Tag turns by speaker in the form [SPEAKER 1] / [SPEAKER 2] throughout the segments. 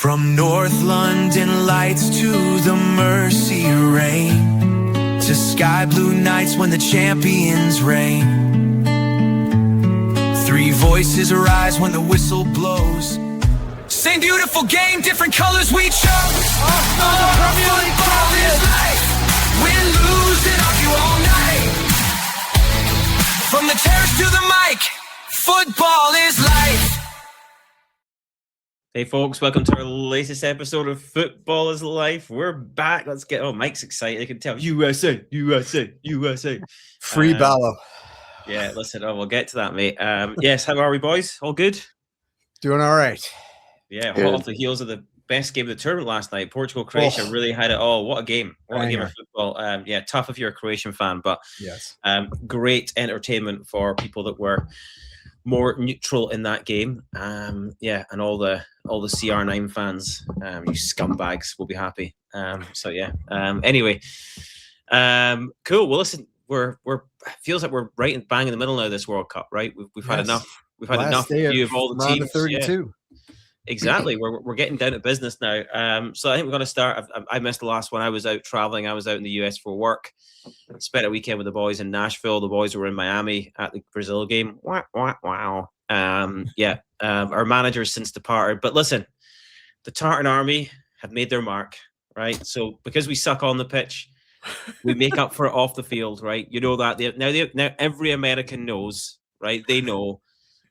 [SPEAKER 1] From North London lights to the Mersey rain, to sky blue nights when the champions reign. Three voices rise when the whistle blows. Same beautiful game, different colors we chose. Football is life. Win, lose, and argue all night. From the terrace to the mic, football is life.
[SPEAKER 2] Hey folks, welcome to our latest episode of Football is Life. We're back. Let's get... Oh, Mike's excited. I can tell. USA, USA, USA.
[SPEAKER 3] Free Ballo.
[SPEAKER 2] Yeah, listen, we'll get to that, mate. Yes, how are we, boys? All good?
[SPEAKER 3] Doing all right.
[SPEAKER 2] Yeah, hot off the heels of the best game of the tournament last night. Portugal-Croatia really had it all. What a game. What a game of football. Yeah, tough if you're a Croatian fan, but
[SPEAKER 3] yes, great
[SPEAKER 2] entertainment for people that were more neutral in that game. Yeah, and all the CR9 fans, you scumbags, will be happy. Anyway, cool. Well, listen, we're feels like we're right and bang in the middle now of this World Cup, right? We've had enough. We've had enough view of all the teams.
[SPEAKER 3] 32.
[SPEAKER 2] Yeah. Exactly. We're getting down to business now. So I think we're going to start. I missed the last one. I was out traveling. I was out in the US for work. Spent a weekend with the boys in Nashville. The boys were in Miami at the Brazil game. Wow. Our manager's since departed. But listen, the Tartan Army have made their mark, right? So because we suck on the pitch, we make up for it off the field, right? You know that. Now every American knows, right? They know.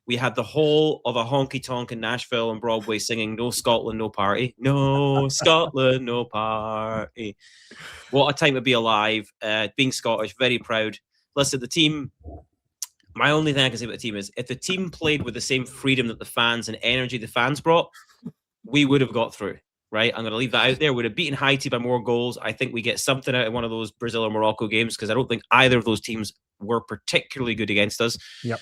[SPEAKER 2] We had the whole of a honky-tonk in Nashville and Broadway singing "No Scotland, no party." No Scotland, no party. What a time to be alive. Being Scottish, very proud. Listen, the team, my only thing I can say about the team is if the team played with the same freedom that the fans and energy the fans brought, we would have got through, right? I'm going to leave that out there. We'd have beaten Haiti by more goals. I think we get something out of one of those Brazil or Morocco games because I don't think either of those teams were particularly good against us.
[SPEAKER 3] Yep.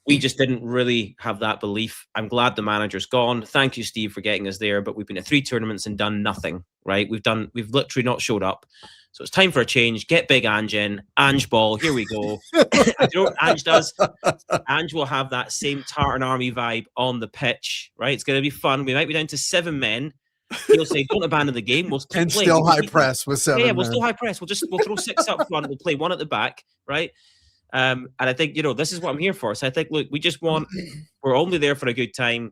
[SPEAKER 2] We just didn't really have that belief. I'm glad the manager's gone. Thank you, Steve, for getting us there. But we've been at 3 tournaments and done nothing, right? We've literally not showed up. So it's time for a change. Get big Ange in. Ange-ball. Here we go. You know what Ange does? Ange will have that same Tartan Army vibe on the pitch, right? It's going to be fun. We might be down to 7 men. He'll say, don't abandon the game. We'll keep
[SPEAKER 3] and
[SPEAKER 2] playing.
[SPEAKER 3] Still high press with 7
[SPEAKER 2] Yeah, we'll still high press. We'll throw 6 up front. We'll play 1 at the back, right? And I think, this is what I'm here for. So I think, look, we're only there for a good time.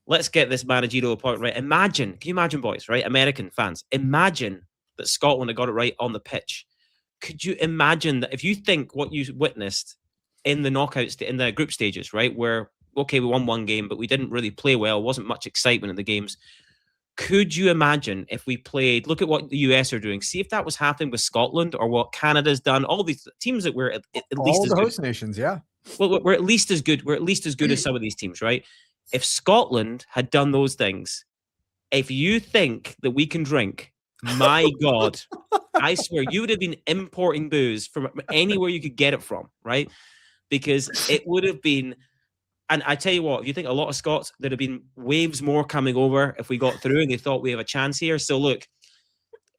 [SPEAKER 2] Let's get this managerial point right. Can you imagine, boys, right? American fans, imagine that Scotland had got it right on the pitch. Could you imagine that if you think what you witnessed in the knockouts, in the group stages, right? Where, okay, we won 1 game, but we didn't really play well. Wasn't much excitement in the games. Could you imagine if we played, look at what the US are doing, see if that was happening with Scotland or what Canada's done, all these teams that were at least
[SPEAKER 3] all
[SPEAKER 2] as
[SPEAKER 3] the
[SPEAKER 2] good.
[SPEAKER 3] host nations, yeah.
[SPEAKER 2] Well, we're at least as good. We're at least as good as some of these teams, right? If Scotland had done those things, if you think that we can drink, my God, I swear you would have been importing booze from anywhere you could get it from, right? Because it would have been. And I tell you what, if you think a lot of Scots, there'd have been waves more coming over if we got through and they thought we have a chance here. So look,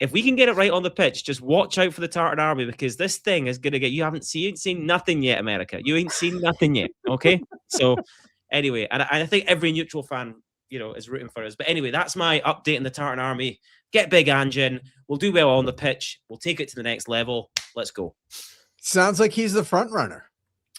[SPEAKER 2] if we can get it right on the pitch, just watch out for the Tartan Army because this thing is going to get, you ain't seen nothing yet, America. You ain't seen nothing yet, okay? So anyway, and I think every neutral fan, is rooting for us. But anyway, that's my update on the Tartan Army. Get big Ange in. We'll do well on the pitch. We'll take it to the next level. Let's go.
[SPEAKER 3] Sounds like he's the front runner.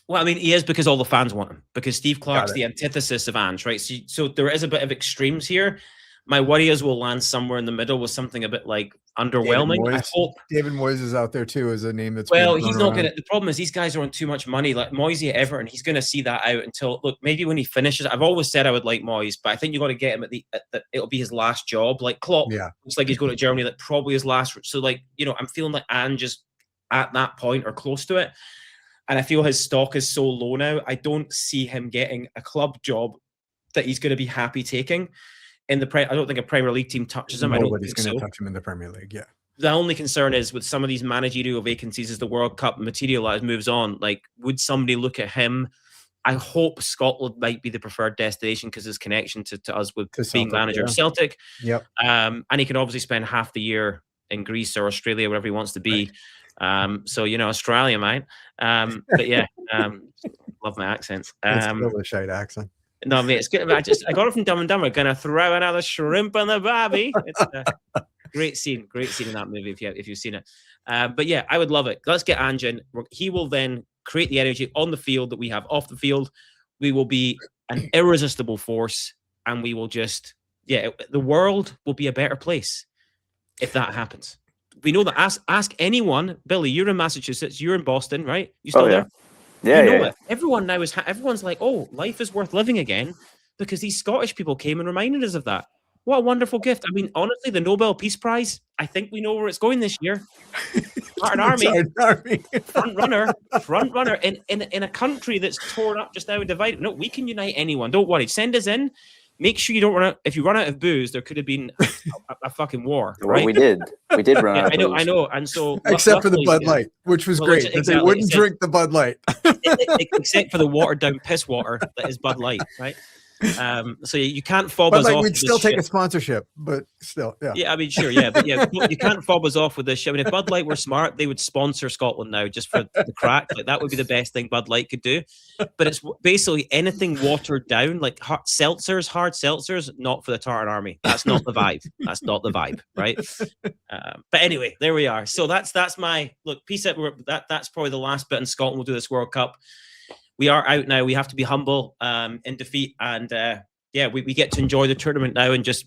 [SPEAKER 2] Well, I mean, he is because all the fans want him. Because Steve Clarke's the antithesis of Ange, right? So there is a bit of extremes here. My worry is we'll land somewhere in the middle with something a bit like underwhelming. I hope
[SPEAKER 3] David Moyes is out there too as a name that's
[SPEAKER 2] he's not going to. The problem is these guys are on too much money. Like Moyes at Everton, he's going to see that out until maybe when he finishes. I've always said I would like Moyes, but I think you got to get him it'll be his last job. Like Klopp, looks like he's going to Germany. Like probably his last. So I'm feeling like Ange is at that point or close to it. And I feel his stock is so low now. I don't see him getting a club job that he's going to be happy taking. I don't think a Premier League team touches him.
[SPEAKER 3] Nobody's going to touch him in the Premier League, yeah.
[SPEAKER 2] The only concern is with some of these managerial vacancies as the World Cup moves on, like, would somebody look at him? I hope Scotland might be the preferred destination because his connection to us with being manager of Celtic.
[SPEAKER 3] Yep.
[SPEAKER 2] And he can obviously spend half the year in Greece or Australia, wherever he wants to be. Right. Australia, mate. But yeah, love my accents.
[SPEAKER 3] It's still a shite accent.
[SPEAKER 2] No, mate, it's good. I got it from Dumb and Dumber. Gonna throw another shrimp on the barbie. It's a great scene in that movie if you've seen it. But yeah, I would love it. Let's get Ange in. He will then create the energy on the field that we have off the field. We will be an irresistible force, and we will just the world will be a better place if that happens. We know that. Ask anyone. Billy, you're in Massachusetts. You're in Boston, right? You still there?
[SPEAKER 4] Yeah,
[SPEAKER 2] you know it. Everyone now everyone's like, oh, life is worth living again because these Scottish people came and reminded us of that. What a wonderful gift. I mean, honestly, the Nobel Peace Prize, I think we know where it's going this year. Tartan Army, front runner in a country that's torn up just now and divided. No, we can unite anyone. Don't worry. Send us in. Make sure you don't run out. If you run out of booze, there could have been a fucking war. Right?
[SPEAKER 4] Well, we did run out of booze.
[SPEAKER 2] I know. And so,
[SPEAKER 3] except for the Bud Light, which was great. Exactly, they wouldn't drink the Bud Light,
[SPEAKER 2] except for the watered down piss water that is Bud Light, right? So you can't fob
[SPEAKER 3] Bud
[SPEAKER 2] us
[SPEAKER 3] Light,
[SPEAKER 2] off.
[SPEAKER 3] we'd still take a sponsorship, but still, yeah.
[SPEAKER 2] Yeah, I mean, sure, yeah, but yeah, you can't fob us off with this shit. I mean, if Bud Light were smart, they would sponsor Scotland now just for the crack. Like that would be the best thing Bud Light could do. But it's basically anything watered down, like hard seltzers, not for the Tartan Army. That's not the vibe. That's not the vibe, right? But anyway, there we are. So that's my look. Peace out. That's probably the last bit in Scotland. We'll do this World Cup. We are out now. We have to be humble in defeat. And we get to enjoy the tournament now and just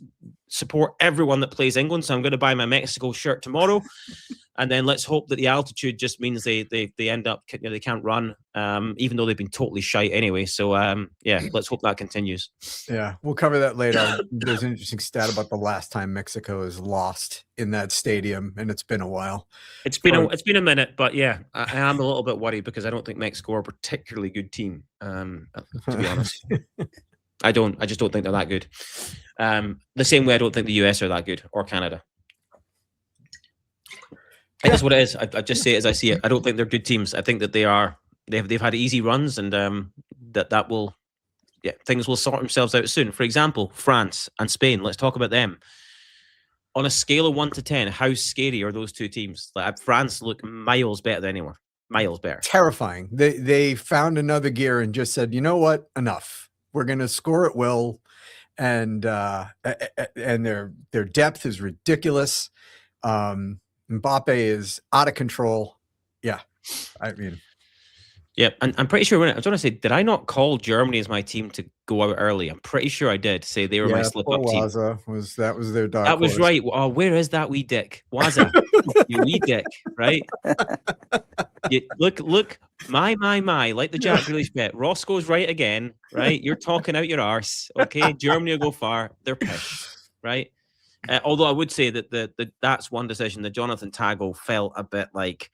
[SPEAKER 2] support everyone that plays England. So I'm going to buy my Mexico shirt tomorrow. And then let's hope that the altitude just means they end up, they can't run, even though they've been totally shite anyway. So, let's hope that continues.
[SPEAKER 3] Yeah, we'll cover that later. There's an interesting stat about the last time Mexico has lost in that stadium, and it's been a while.
[SPEAKER 2] It's been a minute, but yeah, I am a little bit worried because I don't think Mexico are a particularly good team, to be honest. I just don't think they're that good. The same way I don't think the US are that good, or Canada. It is what it is. I just say it as I see it. I don't think they're good teams. I think that they've had easy runs, and that will things will sort themselves out soon. For example, France and Spain. Let's talk about them. On a scale of 1 to 10, how scary are those two teams? Like France look miles better than anyone. Miles better.
[SPEAKER 3] Terrifying. They found another gear and just said, you know what? Enough. We're going to score at will, and their depth is ridiculous. Mbappe is out of control. Yeah, I mean,
[SPEAKER 2] yeah, and I'm pretty sure I was going to say, did I not call Germany as my team to go out early? I'm pretty sure I did say they were my slip-up team.
[SPEAKER 3] That was their dark
[SPEAKER 2] That was
[SPEAKER 3] horse.
[SPEAKER 2] right. Oh, where is that wee dick? Waza, you wee dick, right? Look, my, like the Jack Grealish bet. Roscoe's right again, right? You're talking out your arse, okay? Germany will go far. They're pissed, right? Although I would say that that's one decision that Jonathan Tago felt a bit like.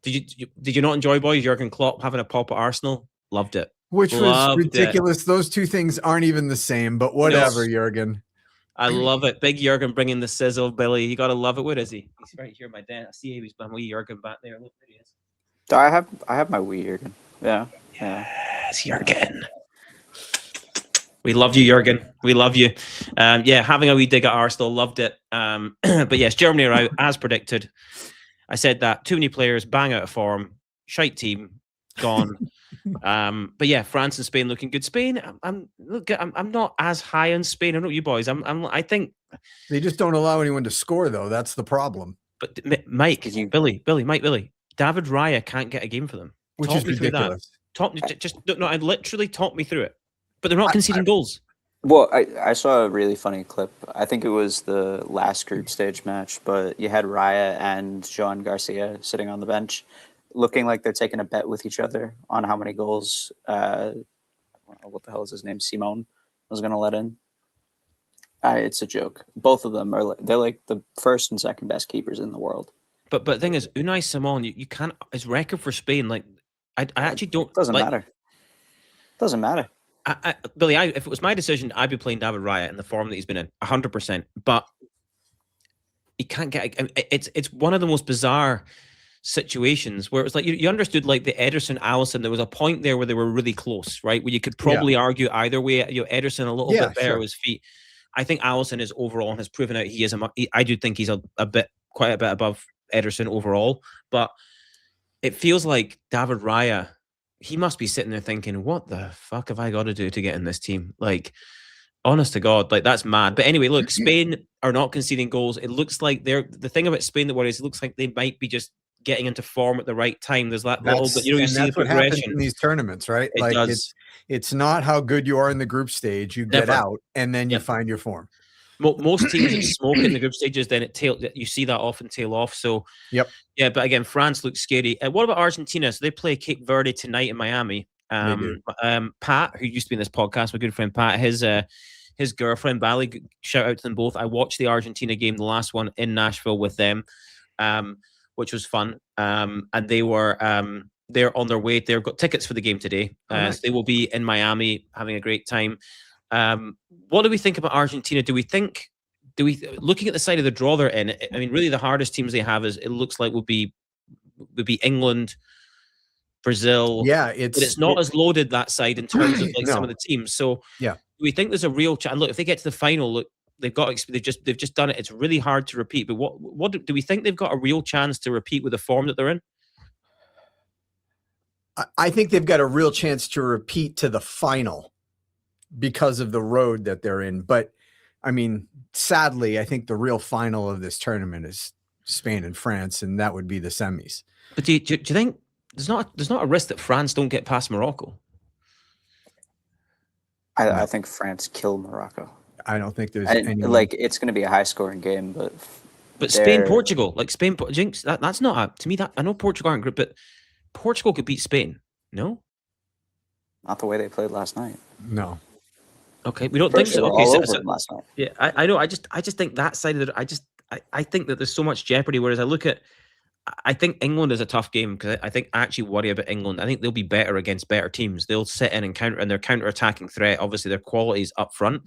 [SPEAKER 2] Did you not enjoy, boys, Jurgen Klopp having a pop at Arsenal? Loved it.
[SPEAKER 3] Which was ridiculous. Those two things aren't even the same, but whatever, Jurgen.
[SPEAKER 2] I love it. Big Jurgen bringing the sizzle, Billy. You got to love it. Where is he? He's right here, my dad. I see he's my wee Jurgen back there. Look, there he is.
[SPEAKER 4] I have my wee Jurgen. Yeah.
[SPEAKER 2] Yes, Jurgen. We love you, Jurgen. We love you. Having a wee dig at Arsenal, loved it. But yes, Germany are out as predicted. I said that. Too many players, bang out of form, shite team, gone. But yeah, France and Spain looking good. Spain, I'm not as high on Spain. I don't know you boys. I think
[SPEAKER 3] they just don't allow anyone to score though. That's the problem.
[SPEAKER 2] But Mike, Billy, David Raya can't get a game for them.
[SPEAKER 3] Which is ridiculous.
[SPEAKER 2] Literally talk me through it. But they're not conceding goals.
[SPEAKER 4] Well, I saw a really funny clip. I think it was the last group stage match, but you had Raya and Joan Garcia sitting on the bench, looking like they're taking a bet with each other on how many goals. What the hell is his name? Simone was going to let in. It's a joke. Both of them they're like the first and second best keepers in the world.
[SPEAKER 2] But the thing is, Unai Simon, you can't. His record for Spain, like I actually don't.
[SPEAKER 4] Doesn't matter. Doesn't matter.
[SPEAKER 2] Billy, if it was my decision, I'd be playing David Raya in the form that he's been in, 100%. But he can't get. It's one of the most bizarre situations where it was like you understood, like the Ederson, Alisson. There was a point there where they were really close, right? Where you could probably argue either way. Ederson a little bit better with his feet. I think Alisson is overall and has proven out he is. I do think he's quite a bit above Ederson overall, but it feels like David Raya he must be sitting there thinking, what the fuck have I got to do to get in this team? Like, honest to God, like that's mad. But anyway, look, Spain are not conceding goals. It looks like the thing about Spain that worries, it looks like they might be just getting into form at the right time. There's that little bit, you see the
[SPEAKER 3] what happens
[SPEAKER 2] progression.
[SPEAKER 3] in these tournaments, right?
[SPEAKER 2] It
[SPEAKER 3] Like
[SPEAKER 2] does.
[SPEAKER 3] it's not how good you are in the group stage. You get
[SPEAKER 2] Never.
[SPEAKER 3] out and then you
[SPEAKER 2] Yep.
[SPEAKER 3] find your form.
[SPEAKER 2] Most teams that smoke it in the group stages, then you see that often tail off. So
[SPEAKER 3] Yep.
[SPEAKER 2] Yeah, but again, France looks scary. What about Argentina? So they play Cape Verde tonight in Miami. Pat, who used to be in this podcast, my good friend Pat, his girlfriend Bally, shout out to them both. I watched the Argentina game, the last one in Nashville with them, which was fun. And they were they're on their way. They've got tickets for the game today.
[SPEAKER 3] Nice.
[SPEAKER 2] So they will be in Miami having a great time. What do we think about Argentina? Looking at the side of the draw they're in, I mean, really the hardest teams they have it looks like would be England, Brazil.
[SPEAKER 3] Yeah,
[SPEAKER 2] but it's not as loaded that side in terms of like some of the teams. So
[SPEAKER 3] yeah,
[SPEAKER 2] do we think there's a real chance? Look, if they get to the final, look, they've just done it. It's really hard to repeat. But what do we think they've got a real chance to repeat with the form that they're in?
[SPEAKER 3] I think they've got a real chance to repeat to the final because of the road that they're in. But I mean, sadly, I think the real final of this tournament is Spain and France, and that would be the semis.
[SPEAKER 2] But do you think there's not a risk that France don't get past Morocco?
[SPEAKER 4] I think France kill Morocco.
[SPEAKER 3] I don't think there's any
[SPEAKER 4] it's going to be a high scoring game, but
[SPEAKER 2] Spain, Portugal, Jinx. That's not to me. That I know Portugal aren't group, but Portugal could beat Spain. No,
[SPEAKER 4] not the way they played last night.
[SPEAKER 3] No.
[SPEAKER 2] Okay, we don't think so. Okay,
[SPEAKER 4] so last night.
[SPEAKER 2] Yeah, I know. I just think that side of it. I think that there's so much jeopardy. Whereas I think England is a tough game because I think I actually worry about England. I think they'll be better against better teams. They'll sit in and counter, and their counter-attacking threat, obviously their qualities up front.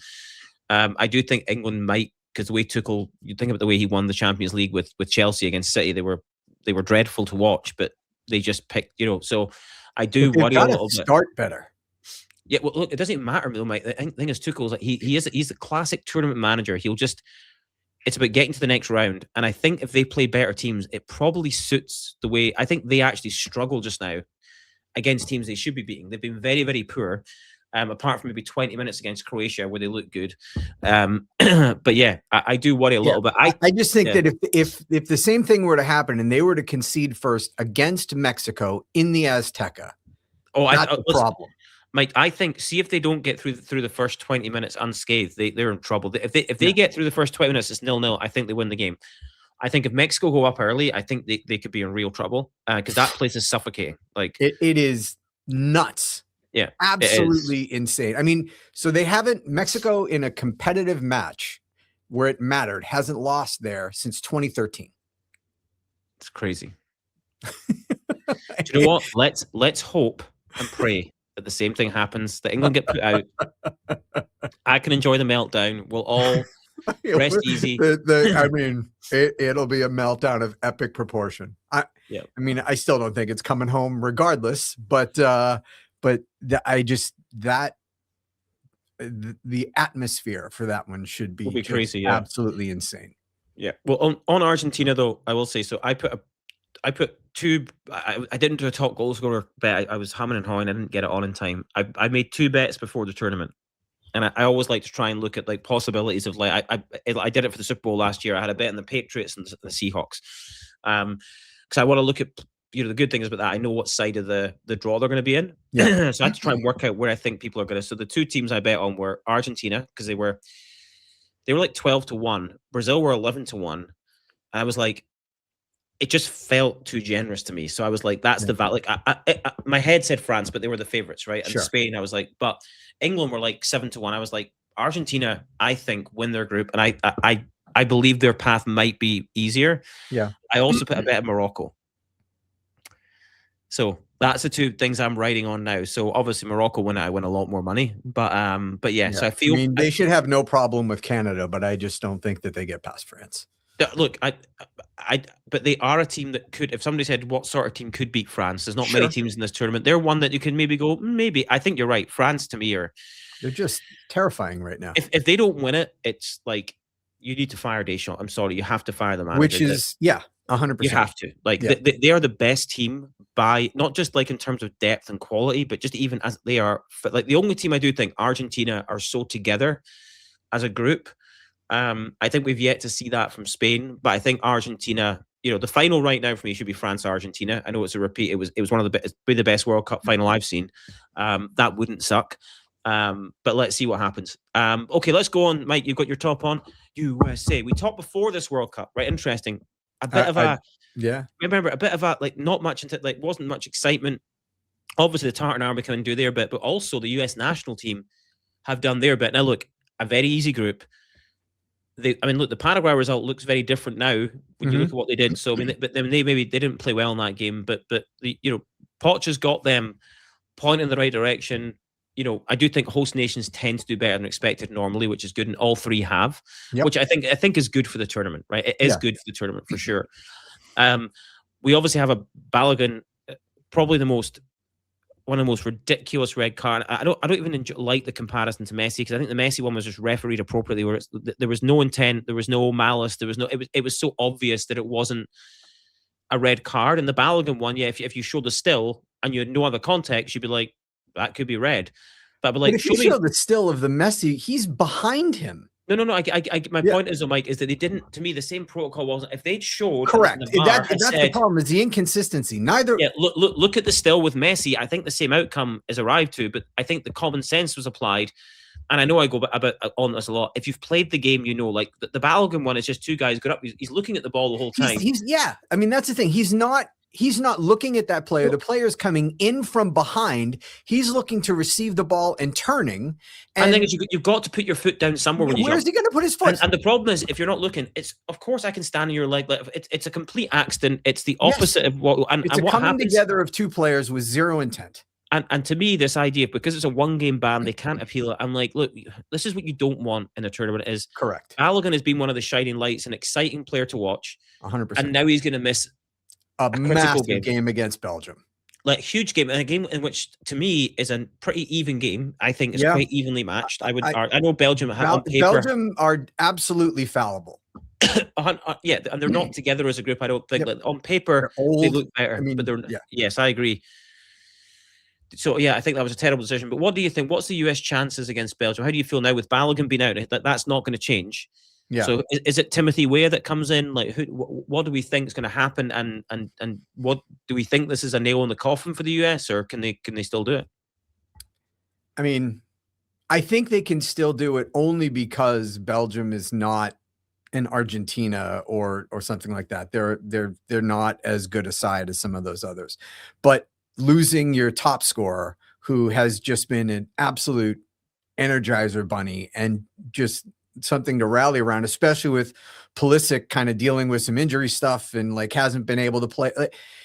[SPEAKER 2] I do think England might, because the way Tuchel, you think about the way he won the Champions League with Chelsea against City, they were dreadful to watch, but they just picked, so I do worry a little bit.
[SPEAKER 3] Start better.
[SPEAKER 2] Yeah, well, look, it doesn't matter though, Mike. The thing is, Tuchel's like he's a classic tournament manager. It's about getting to the next round, and I think if they play better teams, it probably suits the way. I think they actually struggle just now against teams they should be beating. They've been very, very poor, apart from maybe 20 minutes against Croatia where they look good. But yeah, I do worry a little bit.
[SPEAKER 3] I just think that if the same thing were to happen and they were to concede first against Mexico in the Azteca, that's the problem.
[SPEAKER 2] Mike, I think, see if they don't get through the first 20 minutes unscathed, they're in trouble. If they get through the first 20 minutes, it's 0-0. I think they win the game. I think if Mexico go up early, I think they could be in real trouble because that place is suffocating. Like
[SPEAKER 3] it is nuts.
[SPEAKER 2] Yeah,
[SPEAKER 3] absolutely insane. I mean, so Mexico in a competitive match where it mattered hasn't lost there since 2013.
[SPEAKER 2] It's crazy. Do you know what? Let's hope and pray that the same thing happens, that England get put out. I can enjoy the meltdown. We'll all rest easy.
[SPEAKER 3] I mean, it'll be a meltdown of epic proportion. I mean, I still don't think it's coming home regardless, but the atmosphere for that one should be
[SPEAKER 2] crazy,
[SPEAKER 3] absolutely insane.
[SPEAKER 2] Yeah. Well, on Argentina though, I will say so. I put two. I didn't do a top goal scorer bet. I was humming and hawing. I didn't get it on in time. I made two bets before the tournament, and I always like to try and look at like possibilities of like I did it for the Super Bowl last year. I had a bet on the Patriots and the Seahawks, because I want to look at the good things about that. I know what side of the draw they're going to be in. Yeah. So I had to try and work out where I think people are going to. So the two teams I bet on were Argentina because they were like 12-1. Brazil were 11-1. And I was like, it just felt too generous to me. So I was like, that's the value. Like, my head said France, but they were the favorites, right? And Spain, I was like, but England were like 7-1. I was like, Argentina, I think, win their group. And I believe their path might be easier.
[SPEAKER 3] Yeah.
[SPEAKER 2] I also put a bet at Morocco. So that's the two things I'm writing on now. So obviously Morocco win it, I win a lot more money. But yeah. So I feel.
[SPEAKER 3] I mean, they should have no problem with Canada, but I just don't think that they get past France.
[SPEAKER 2] Look, but they are a team that could. If somebody said what sort of team could beat France, there's not many teams in this tournament. They're one that you can maybe go. Maybe I think you're right. France to me they're
[SPEAKER 3] just terrifying right now.
[SPEAKER 2] If they don't win it, it's like you need to fire Deschamps. I'm sorry, you have to fire the manager.
[SPEAKER 3] Which is 100%.
[SPEAKER 2] You have to. Like they are the best team by not just like in terms of depth and quality, but just even as they are. Like the only team I do think Argentina are so together as a group. I think we've yet to see that from Spain, but I think Argentina. The final right now for me should be France-Argentina. I know it's a repeat. It was one of the best World Cup final I've seen. That wouldn't suck. But let's see what happens. Okay, let's go on, Mike. You've got your top on. USA. We talked before this World Cup, right? Interesting. A bit of a remember a bit of a like not much into like wasn't much excitement. Obviously, the Tartan Army can do their bit, but also the US national team have done their bit. Now, look, a very easy group. Look, the Paraguay result looks very different now when you look at what they did. So, but then they didn't play well in that game. But Poch has got them pointing in the right direction. I do think host nations tend to do better than expected normally, which is good, and all three have, which I think is good for the tournament, right? It is good for the tournament for sure. We obviously have a Balogun, probably one of the most ridiculous red card. I don't even like the comparison to Messi, because I think the Messi one was just refereed appropriately, where there was no intent, there was no malice, it was so obvious that it wasn't a red card. And the Balogun one, if you showed the still and you had no other context, you'd be like, that could be red. But if
[SPEAKER 3] you show the still of the Messi, he's behind him.
[SPEAKER 2] No. My point is, Mike, is that they didn't. To me, the same protocol wasn't. If they'd showed
[SPEAKER 3] correct,
[SPEAKER 2] that's
[SPEAKER 3] the problem. Is the inconsistency. Neither.
[SPEAKER 2] Yeah, look at the still with Messi. I think the same outcome is arrived to, but I think the common sense was applied. And I know I go about on this a lot. If you've played the game, like the Balogun one is just two guys got up. He's looking at the ball the whole time.
[SPEAKER 3] That's the thing. He's not looking at that player. The player's coming in from behind. He's looking to receive the ball and turning. And
[SPEAKER 2] then you've got to put your foot down somewhere when you jump.
[SPEAKER 3] Where's he going to put his foot?
[SPEAKER 2] And the problem is, if you're not looking, it's of course I can stand on your leg. Like it's a complete accident. It's the opposite of what.
[SPEAKER 3] It's a coming together of two players with zero intent.
[SPEAKER 2] And to me, this idea, because it's a one-game ban, they can't appeal it. I'm like, look, this is what you don't want in a tournament. Is
[SPEAKER 3] correct.
[SPEAKER 2] Balogun has been one of the shining lights, an exciting player to watch.
[SPEAKER 3] 100%.
[SPEAKER 2] And now he's going to miss
[SPEAKER 3] a massive game against Belgium.
[SPEAKER 2] Like huge game, and a game in which, to me, is a pretty even game. I think it's quite evenly matched. I know Belgium on paper.
[SPEAKER 3] Belgium are absolutely fallible.
[SPEAKER 2] And they're not together as a group. I don't think. Like, on paper, they look better, but they're. Yes, I agree. So I think that was a terrible decision. But what do you think? What's the US chances against Belgium? How do you feel now with Balogun being out? That's not going to change. Yeah. So is it Timothy Weah that comes in? Like, what do we think is going to happen? And what do we think this is a nail in the coffin for the US, or can they still do it?
[SPEAKER 3] I mean, I think they can still do it only because Belgium is not in Argentina or something like that. They're not as good a side as some of those others. But losing your top scorer, who has just been an absolute energizer bunny and just something to rally around, especially with Pulisic kind of dealing with some injury stuff and like hasn't been able to play.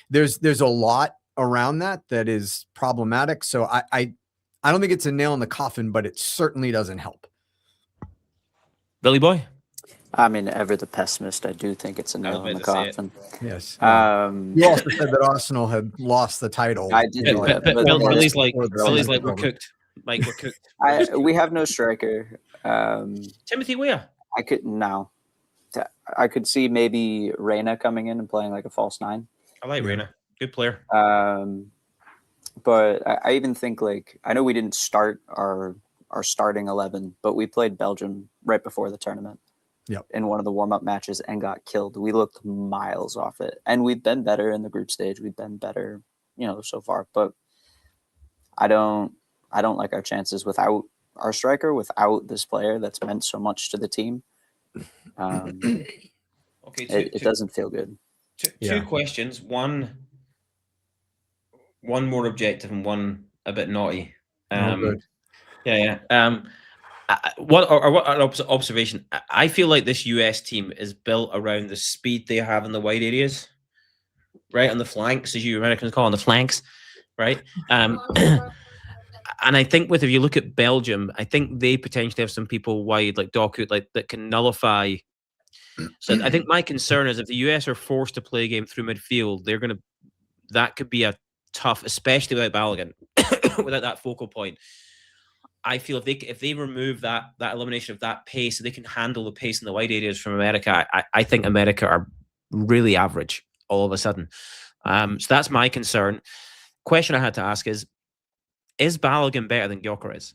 [SPEAKER 3] There's a lot around that is problematic. So I don't think it's a nail in the coffin, but it certainly doesn't help.
[SPEAKER 2] Billy Boy?
[SPEAKER 4] I mean, ever the pessimist, I do think it's a nail in the coffin.
[SPEAKER 3] Yes. You also said that Arsenal had lost the title.
[SPEAKER 4] I did.
[SPEAKER 2] Billy's like, we're cooked. Like, we're cooked.
[SPEAKER 4] We have no striker.
[SPEAKER 2] Timothy Weah.
[SPEAKER 4] I could see maybe Reina coming in and playing like a false nine.
[SPEAKER 2] I like Reina. Good player.
[SPEAKER 4] But I even think, like, I know we didn't start our starting 11, but we played Belgium right before the tournament. In one of the warm-up matches and got killed. We looked miles off it. And we've been better in the group stage. We've been better, so far. But I don't like our chances without our striker, without this player that's meant so much to the team. It doesn't feel good.
[SPEAKER 2] Two questions. One more objective and one a bit naughty.
[SPEAKER 3] Good.
[SPEAKER 2] What observation? I feel like this US team is built around the speed they have in the wide areas, right on the flanks, as you Americans call them, the flanks, right? And I think if you look at Belgium, I think they potentially have some people wide, like Doku, like that can nullify. So I think my concern is if the US are forced to play a game through midfield, that could be a tough, especially without Balogun, without that focal point. I feel if they remove that elimination of that pace, so they can handle the pace in the wide areas from America, I think America are really average all of a sudden. So that's my concern. Question I had to ask is Balogun better than Gyökeres?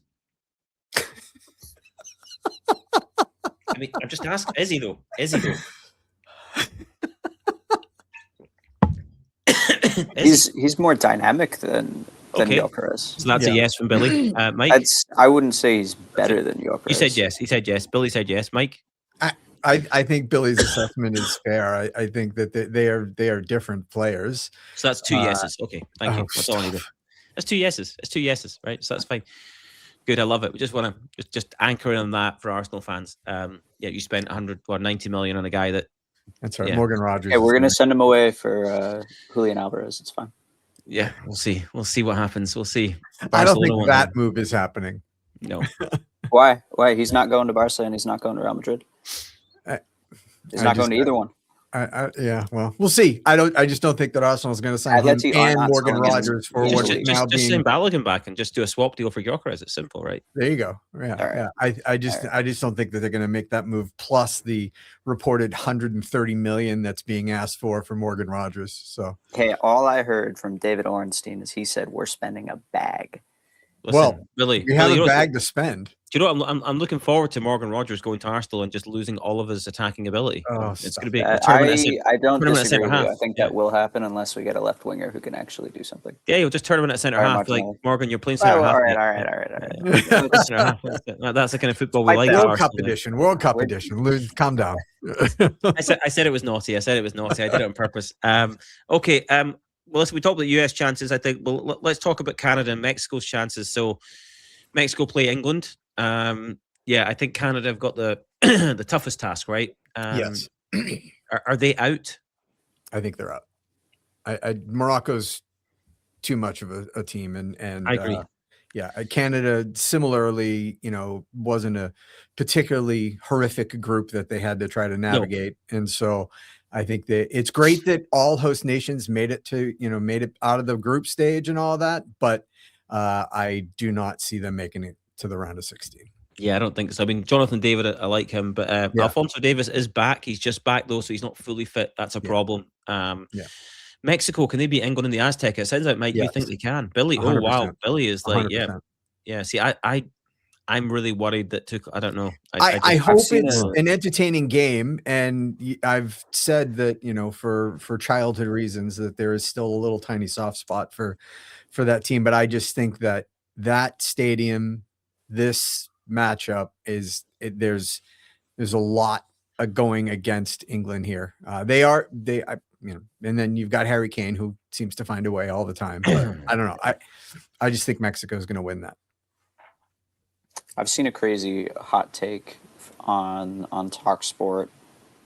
[SPEAKER 2] I mean, I'm just asking, is he though?
[SPEAKER 4] He's more dynamic than Gyökeres.
[SPEAKER 2] So that's a yes from Billy. Mike?
[SPEAKER 4] I wouldn't say he's better than Gyökeres.
[SPEAKER 2] You said yes. He said yes. Billy said yes. Mike?
[SPEAKER 3] I think Billy's assessment is fair. I think that they are different players.
[SPEAKER 2] So that's 2 yeses. Okay, thank you. That's all I needed. That's 2 yeses. It's 2 yeses, right? So that's fine. Good, I love it. We just want to just anchor in on that for Arsenal fans. You spent 190 million on a guy that.
[SPEAKER 3] That's right, Morgan Rogers.
[SPEAKER 4] Yeah, we're gonna send him away for Julian Alvarez. It's fine.
[SPEAKER 2] Yeah, we'll see. We'll see what happens. We'll see.
[SPEAKER 3] I don't think that move is happening.
[SPEAKER 2] No.
[SPEAKER 4] Why? He's not going to Barca and he's not going to Real Madrid. He's not going to either one.
[SPEAKER 3] Yeah, well, we'll see. I just don't think that Arsenal is going to sign him and Morgan Rogers for what now
[SPEAKER 2] just send Balogun back and just do a swap deal for Gyökeres. It's simple, right?
[SPEAKER 3] There you go. Yeah, right. I just don't think that they're going to make that move. Plus the reported 130 million that's being asked for Morgan Rogers. So
[SPEAKER 4] hey, all I heard from David Ornstein is he said we're spending a bag.
[SPEAKER 2] Listen, Billy,
[SPEAKER 3] we have a bag to spend.
[SPEAKER 2] Do you know what? I'm looking forward to Morgan Rogers going to Arsenal and just losing all of his attacking ability.
[SPEAKER 3] It's
[SPEAKER 2] going to be a
[SPEAKER 4] I don't disagree with you. I think that will happen unless we get a left winger who can actually do something.
[SPEAKER 2] Yeah, you'll just turn him in at centre half. Like Morgan, you're playing centre half.
[SPEAKER 4] All right.
[SPEAKER 2] That's the kind of football we like.
[SPEAKER 3] World Cup edition. Calm down.
[SPEAKER 2] I said it was naughty. I did it on purpose. Okay. Well, we talked about the US chances. I think. Well, let's talk about Canada and Mexico's chances. So, Mexico play England. I think Canada have got the the toughest task, right?
[SPEAKER 3] Yes.
[SPEAKER 2] Are they out?
[SPEAKER 3] I think they're out. Morocco's too much of a team, and
[SPEAKER 2] I agree.
[SPEAKER 3] Canada similarly, wasn't a particularly horrific group that they had to try to navigate, and so. I think that it's great that all host nations made it out of the group stage and all that, but I do not see them making it to the round of 16.
[SPEAKER 2] Yeah, I don't think so. I mean, Jonathan David, I like him, but Alphonso Davies is back. He's just back though, so he's not fully fit. That's a problem. Mexico, can they beat England in the Azteca? It sounds like Mike, you think they can. Billy, 100%. Oh wow, Billy is like, 100%. Yeah. See, I'm really worried that I don't know.
[SPEAKER 3] I hope it's an entertaining game, and I've said that for childhood reasons that there is still a little tiny soft spot for that team, but I just think that stadium, this matchup there's a lot going against England here. And then you've got Harry Kane who seems to find a way all the time. But I don't know. I just think Mexico is going to win that.
[SPEAKER 4] I've seen a crazy hot take on TalkSport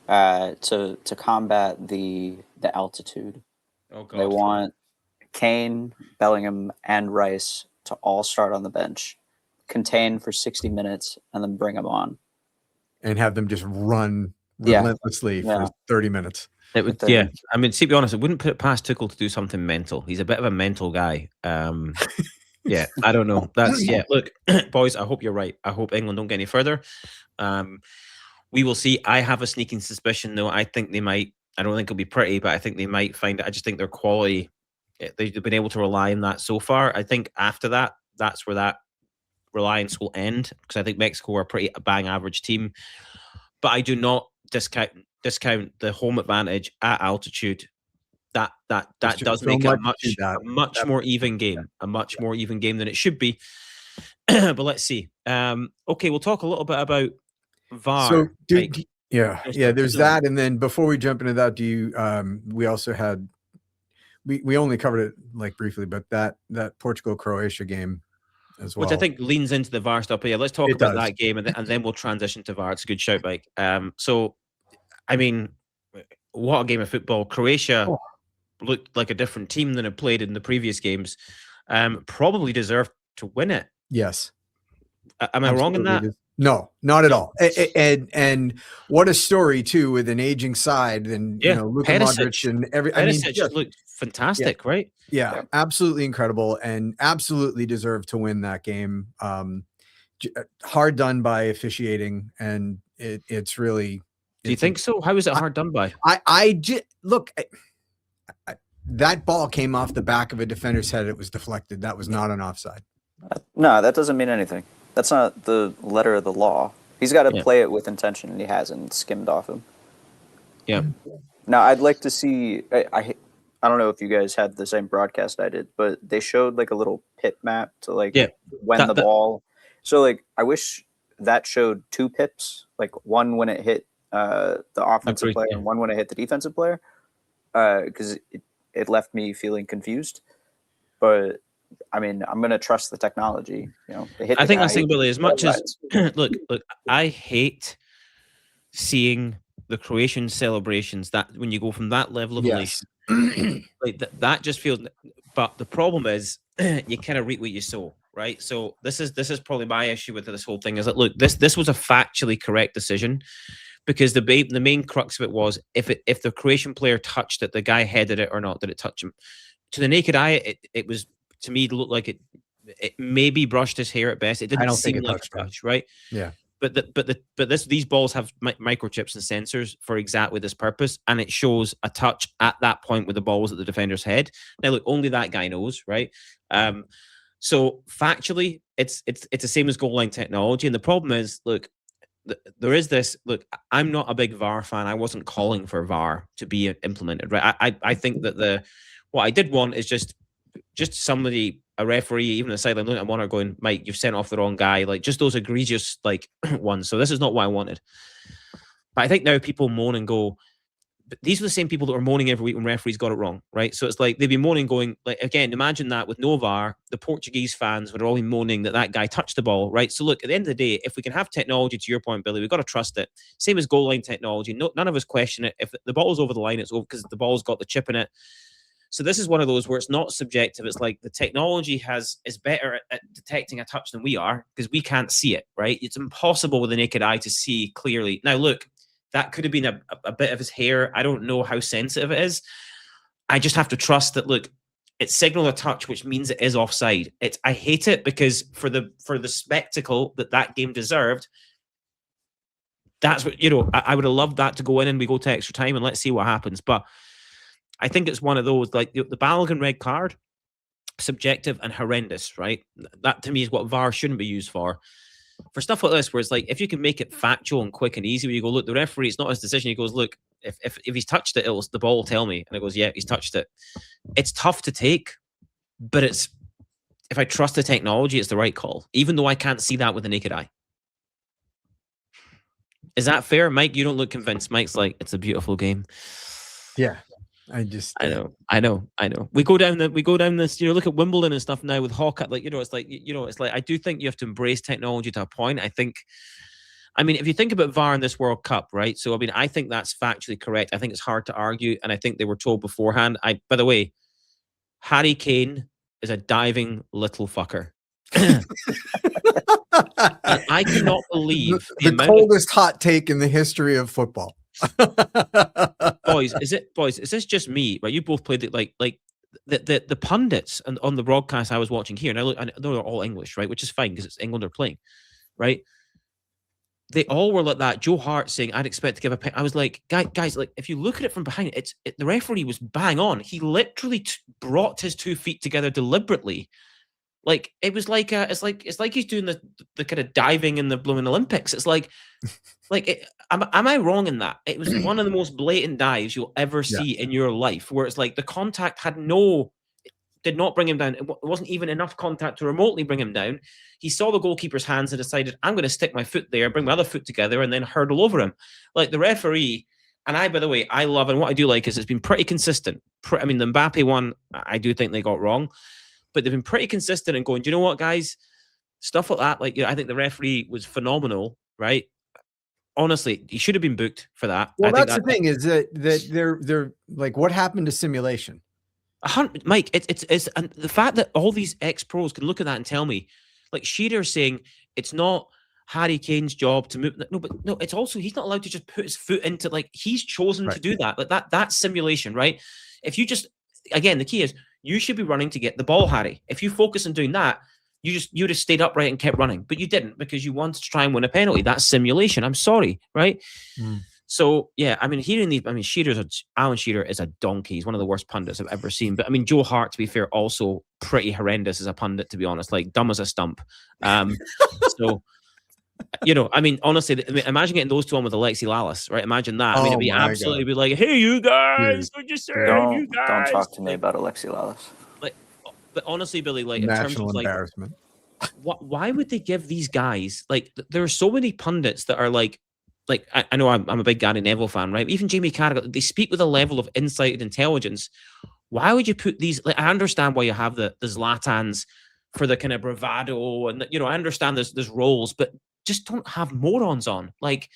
[SPEAKER 4] to combat the altitude.
[SPEAKER 2] Oh God.
[SPEAKER 4] They want Kane, Bellingham, and Rice to all start on the bench, contain for 60 minutes, and then bring them on.
[SPEAKER 3] And have them just run relentlessly for 30 minutes.
[SPEAKER 2] It would, I mean, to be honest, it wouldn't put it past Tuchel to do something mental. He's a bit of a mental guy. Yeah, I don't know. Look, boys, I hope you're right. I hope England don't get any further. We will see. I have a sneaking suspicion, though. I think they might. I don't think it'll be pretty, but I think they might find it. I just think their quality, they've been able to rely on that so far. I think after that, that's where that reliance will end, because I think Mexico are a pretty bang average team. But I do not discount the home advantage at altitude. That does make it a much more even game, more even game than it should be. But let's see. Okay, we'll talk a little bit about VAR.
[SPEAKER 3] So, there's that, and then before we jump into that, we also had we only covered it like briefly, but that Portugal-Croatia game as well,
[SPEAKER 2] which I think leans into the VAR stuff. But yeah, let's talk about that game, and then we'll transition to VAR. It's a good shout, Mike. So, I mean, what a game of football! Croatia. Looked like a different team than it played in the previous games. Probably deserved to win it.
[SPEAKER 3] Yes.
[SPEAKER 2] Am I wrong in that?
[SPEAKER 3] No, not at all. And what a story too, with an aging side, and Luka Modric and
[SPEAKER 2] Perisic looked fantastic, right?
[SPEAKER 3] Yeah, absolutely incredible, and absolutely deserved to win that game. hard done by officiating, and it's really.
[SPEAKER 2] Do you think so? How is it hard done by?
[SPEAKER 3] Look. That ball came off the back of a defender's head. It was deflected. That was not an offside.
[SPEAKER 4] No, that doesn't mean anything. That's not the letter of the law. He's got to play it with intention, and he hasn't skimmed off him.
[SPEAKER 2] Yeah.
[SPEAKER 4] Now, I'd like to see. I don't know if you guys had the same broadcast I did, but they showed like a little pit map to when the ball. So I wish that showed 2 pips, like one when it hit the offensive player and one when it hit the defensive player, because it left me feeling confused. But I mean, I'm going to trust the technology. I
[SPEAKER 2] think that's the thing, Billy. As much as look, I hate seeing the Croatian celebrations that when you go from that level of elation, that just feels. But the problem is, you kind of reap what you sow, right? So this is probably my issue with this whole thing. Is that look, this was a factually correct decision. Because the main crux of it was if the Croatian player touched it, the guy headed it or not, did it touch him? To the naked eye, it was, to me, it looked like it maybe brushed his hair at best. It didn't seem like a touch, right?
[SPEAKER 3] Yeah.
[SPEAKER 2] But these balls have microchips and sensors for exactly this purpose, and it shows a touch at that point where the ball was at the defender's head. Now, look, only that guy knows, right? So factually, it's the same as goal line technology, and the problem is, look. There is this. Look, I'm not a big VAR fan. I wasn't calling for VAR to be implemented, right? I think that what I did want is just somebody, a referee, even a sideline looking at one, are going, Mike, you've sent off the wrong guy. Like just those egregious ones. So this is not what I wanted. But I think now people moan and go, but these are the same people that were moaning every week when referees got it wrong, right? So it's like they'd be moaning, going, like, again, imagine that with no VAR, the Portuguese fans would all be moaning that guy touched the ball, right? So look, at the end of the day, if we can have technology, to your point, Billy, we've got to trust it. Same as goal line technology. None of us question it. If the ball's over the line, it's over because the ball's got the chip in it. So this is one of those where it's not subjective. It's like the technology is better at detecting a touch than we are because we can't see it, right? It's impossible with the naked eye to see clearly. Now, look, that could have been a bit of his hair. I don't know how sensitive it is. I just have to trust that, look, it's signaled a touch, which means it is offside. I hate it because for the spectacle that game deserved, that's what, I would have loved that to go in and we go to extra time and let's see what happens. But I think it's one of those, like the Balogun red card, subjective and horrendous, right? That to me is what VAR shouldn't be used for. For stuff like this, where it's like, if you can make it factual and quick and easy, where you go, look, the referee, it's not his decision. He goes, look, if he's touched it, the ball will tell me. And it goes, yeah, he's touched it. It's tough to take, but if I trust the technology, it's the right call, even though I can't see that with the naked eye. Is that fair? Mike, you don't look convinced. Mike's like, it's a beautiful game.
[SPEAKER 3] Yeah. I know. We go down this, look at Wimbledon and stuff now with Hawkeye. It's like I do think you have to embrace technology to a point. I mean, if you think about VAR in this World Cup, right? So, I mean, I think that's factually correct. I think it's hard to argue. And I think they were told beforehand. By the way, Harry Kane is a diving little fucker. I cannot believe the coldest hot take in the history of football.
[SPEAKER 2] Boys, is this just me? Right, you both played it like the pundits and on the broadcast I was watching here, and I know they're all English, right? Which is fine because it's England they're playing, right? They all were like that. Joe Hart saying, "I'd expect to give a pen." I was like, guys, like if you look at it from behind, the referee was bang on. He literally brought his 2 feet together deliberately. Like it was like it's like he's doing the kind of diving in the blooming Olympics. It's like am I wrong in that? It was one of the most blatant dives you'll ever see in your life, where it's like the contact did not bring him down. It wasn't even enough contact to remotely bring him down. He saw the goalkeeper's hands and decided, I'm going to stick my foot there, bring my other foot together, and then hurdle over him. Like the referee. And by the way, I love, and what I do like is it's been pretty consistent. I mean, the Mbappe one, I do think they got wrong. But they've been pretty consistent in going, do you know what, guys? Stuff like that. Like, I think the referee was phenomenal, right? Honestly, he should have been booked for that.
[SPEAKER 3] Well, that's the thing is that they're like, what happened to simulation?
[SPEAKER 2] Mike, it's and the fact that all these ex-pros can look at that and tell me, like Shearer saying it's not Harry Kane's job to move. No, it's also he's not allowed to just put his foot into, like, he's chosen to do that. Like that's simulation, right? If you just, again, the key is you should be running to get the ball, Harry. If you focus on doing that, you'd have stayed upright and kept running, but you didn't because you wanted to try and win a penalty. That's simulation. I'm sorry, right? So yeah, I mean, Alan Shearer is a donkey. He's one of the worst pundits I've ever seen. But I mean, Joe Hart, to be fair, also pretty horrendous as a pundit, to be honest, like dumb as a stump. So, I mean, honestly, imagine getting those two on with Alexi Lalas, right? Imagine that. I mean, it'd be absolutely be like, hey, you guys, what you say? You guys,
[SPEAKER 4] don't talk to me about Alexi Lalas.
[SPEAKER 2] Like, but honestly, Billy, like in
[SPEAKER 3] National
[SPEAKER 2] terms of like
[SPEAKER 3] embarrassment.
[SPEAKER 2] Why would they give these guys like? There are so many pundits that are like I know I'm a big Gary Neville fan, right? Even Jamie Carragher, they speak with a level of insight and intelligence. Why would you put these? Like, I understand why you have the Zlatans for the kind of bravado, and I understand there's roles, but just don't have morons on. Like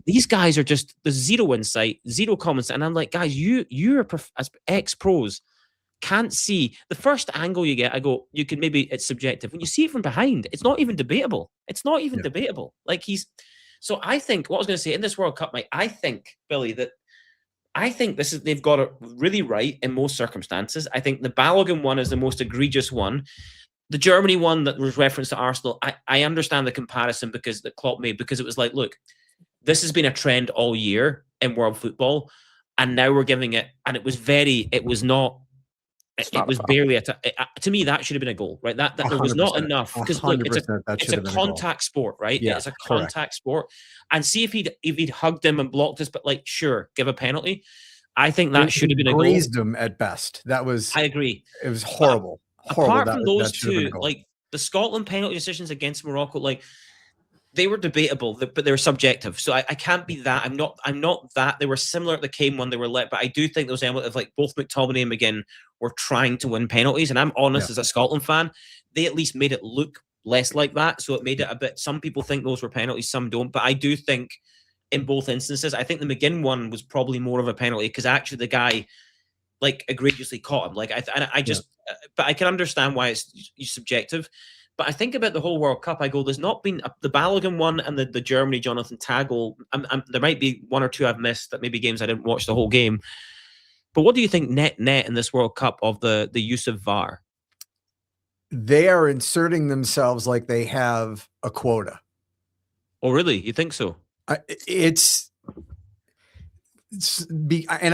[SPEAKER 2] these guys are just there's zero insight, zero common sense, and I'm like, guys, you're as ex-pros can't see the first angle you get. I go, you can maybe it's subjective. When you see it from behind, it's not even debatable. It's not even debatable. Like so I think what I was going to say in this World Cup, Mike, I think, Billy, that I think they've got it really right in most circumstances. I think the Balogun one is the most egregious one. The Germany one that was referenced to Arsenal, I understand the comparison because that Klopp made, because it was like, look, this has been a trend all year in world football, and now we're giving it, and it was not. It was barely to me that should have been a goal, right? That there was not enough because look, it's a contact sport, right? Yeah, it's a contact sport. And see if he'd hugged him and blocked us, but like sure, give a penalty. I think that should have been a goal.
[SPEAKER 3] Grazed him at best. That was.
[SPEAKER 2] I agree.
[SPEAKER 3] It was horrible.
[SPEAKER 2] Apart from those two, like the Scotland penalty decisions against Morocco, like they were debatable, but they were subjective. So I can't be that. I'm not that. They were similar at the Kane one. They were let, but I do think those elements of like both McTominay and McGinn were trying to win penalties. And I'm honest, as a Scotland fan, they at least made it look less like that. So it made it a bit. Some people think those were penalties, some don't. But I do think in both instances, I think the McGinn one was probably more of a penalty because actually the guy like egregiously caught him. Like but I can understand why it's subjective. But I think about the whole World Cup, I go, there's not been the Balogun one and the Germany Jonathan Tah goal. There might be one or two I've missed, that maybe games I didn't watch the whole game. But what do you think net in this World Cup of the use of VAR?
[SPEAKER 3] They are inserting themselves like they have a quota.
[SPEAKER 2] Oh, really? You think so?
[SPEAKER 3] And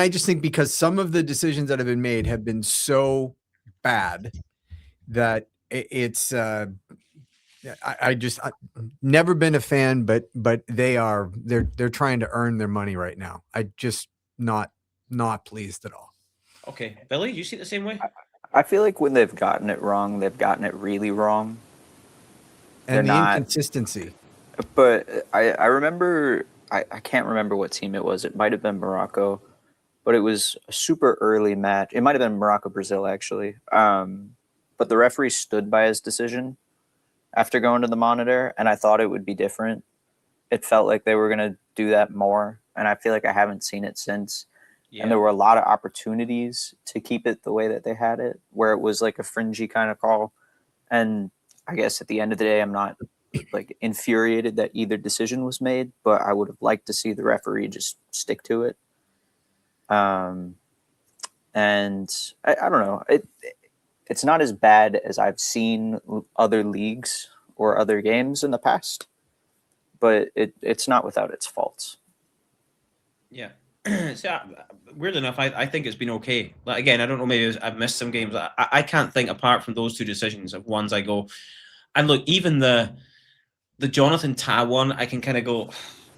[SPEAKER 3] I just think because some of the decisions that have been made have been so bad that it's I've never been a fan, but they're trying to earn their money right now. I just not pleased at all.
[SPEAKER 2] Okay, Billy, you see it the same way?
[SPEAKER 4] I feel like when they've gotten it wrong, they've gotten it really wrong.
[SPEAKER 3] And the inconsistency.
[SPEAKER 4] But I remember, I can't remember what team it was. It might have been Morocco, but it was a super early match. It might have been Morocco-Brazil, actually. But the referee stood by his decision after going to the monitor, and I thought it would be different. It felt like they were going to do that more, and I feel like I haven't seen it since. Yeah. And there were a lot of opportunities to keep it the way that they had it, where it was like a fringy kind of call. And I guess at the end of the day, I'm not like infuriated that either decision was made, but I would have liked to see the referee just stick to it. And I don't know. It's not as bad as I've seen other leagues or other games in the past, but it's not without its faults.
[SPEAKER 2] Yeah. So, weird enough, I think it's been okay. Like, again, I don't know, maybe I've missed some games. I can't think apart from those two decisions of ones I go, and look, even the Jonathan Tah one, I can kind of go,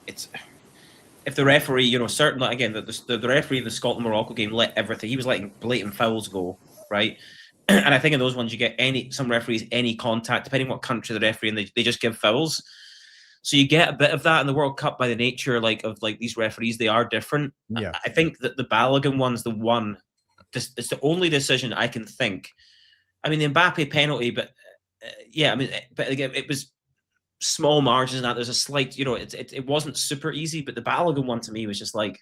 [SPEAKER 2] it's if the referee, certainly again the referee of the Scotland Morocco game let everything. He was letting blatant fouls go, right? And I think in those ones you get some referees any contact, depending what country the referee, and they just give fouls. So you get a bit of that in the World Cup by the nature of these referees. They are different. Yeah. I think that the Balogun one's the one. It's the only decision I can think. I mean, the Mbappe penalty, but but again, it was small margins and that. There's a slight, it wasn't super easy, but the Balogun one to me was just like,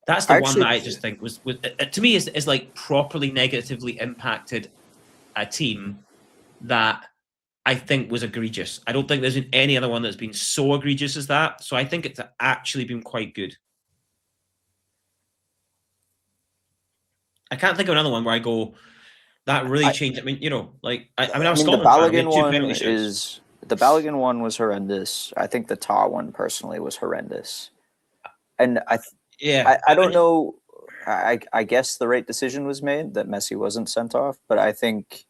[SPEAKER 2] that's the one that I just think was to me is like properly negatively impacted a team that I think was egregious. I don't think there's been any other one that's been so egregious as that. So I think it's actually been quite good. I can't think of another one where I go, that really changed. I mean, like I mean, I was
[SPEAKER 4] the
[SPEAKER 2] Scotland fan. We
[SPEAKER 4] Balogun
[SPEAKER 2] had two
[SPEAKER 4] one
[SPEAKER 2] penalty shootouts.
[SPEAKER 4] the Balogun one was horrendous. I think the Taa one personally was horrendous, and I don't know. I guess the right decision was made that Messi wasn't sent off, but I think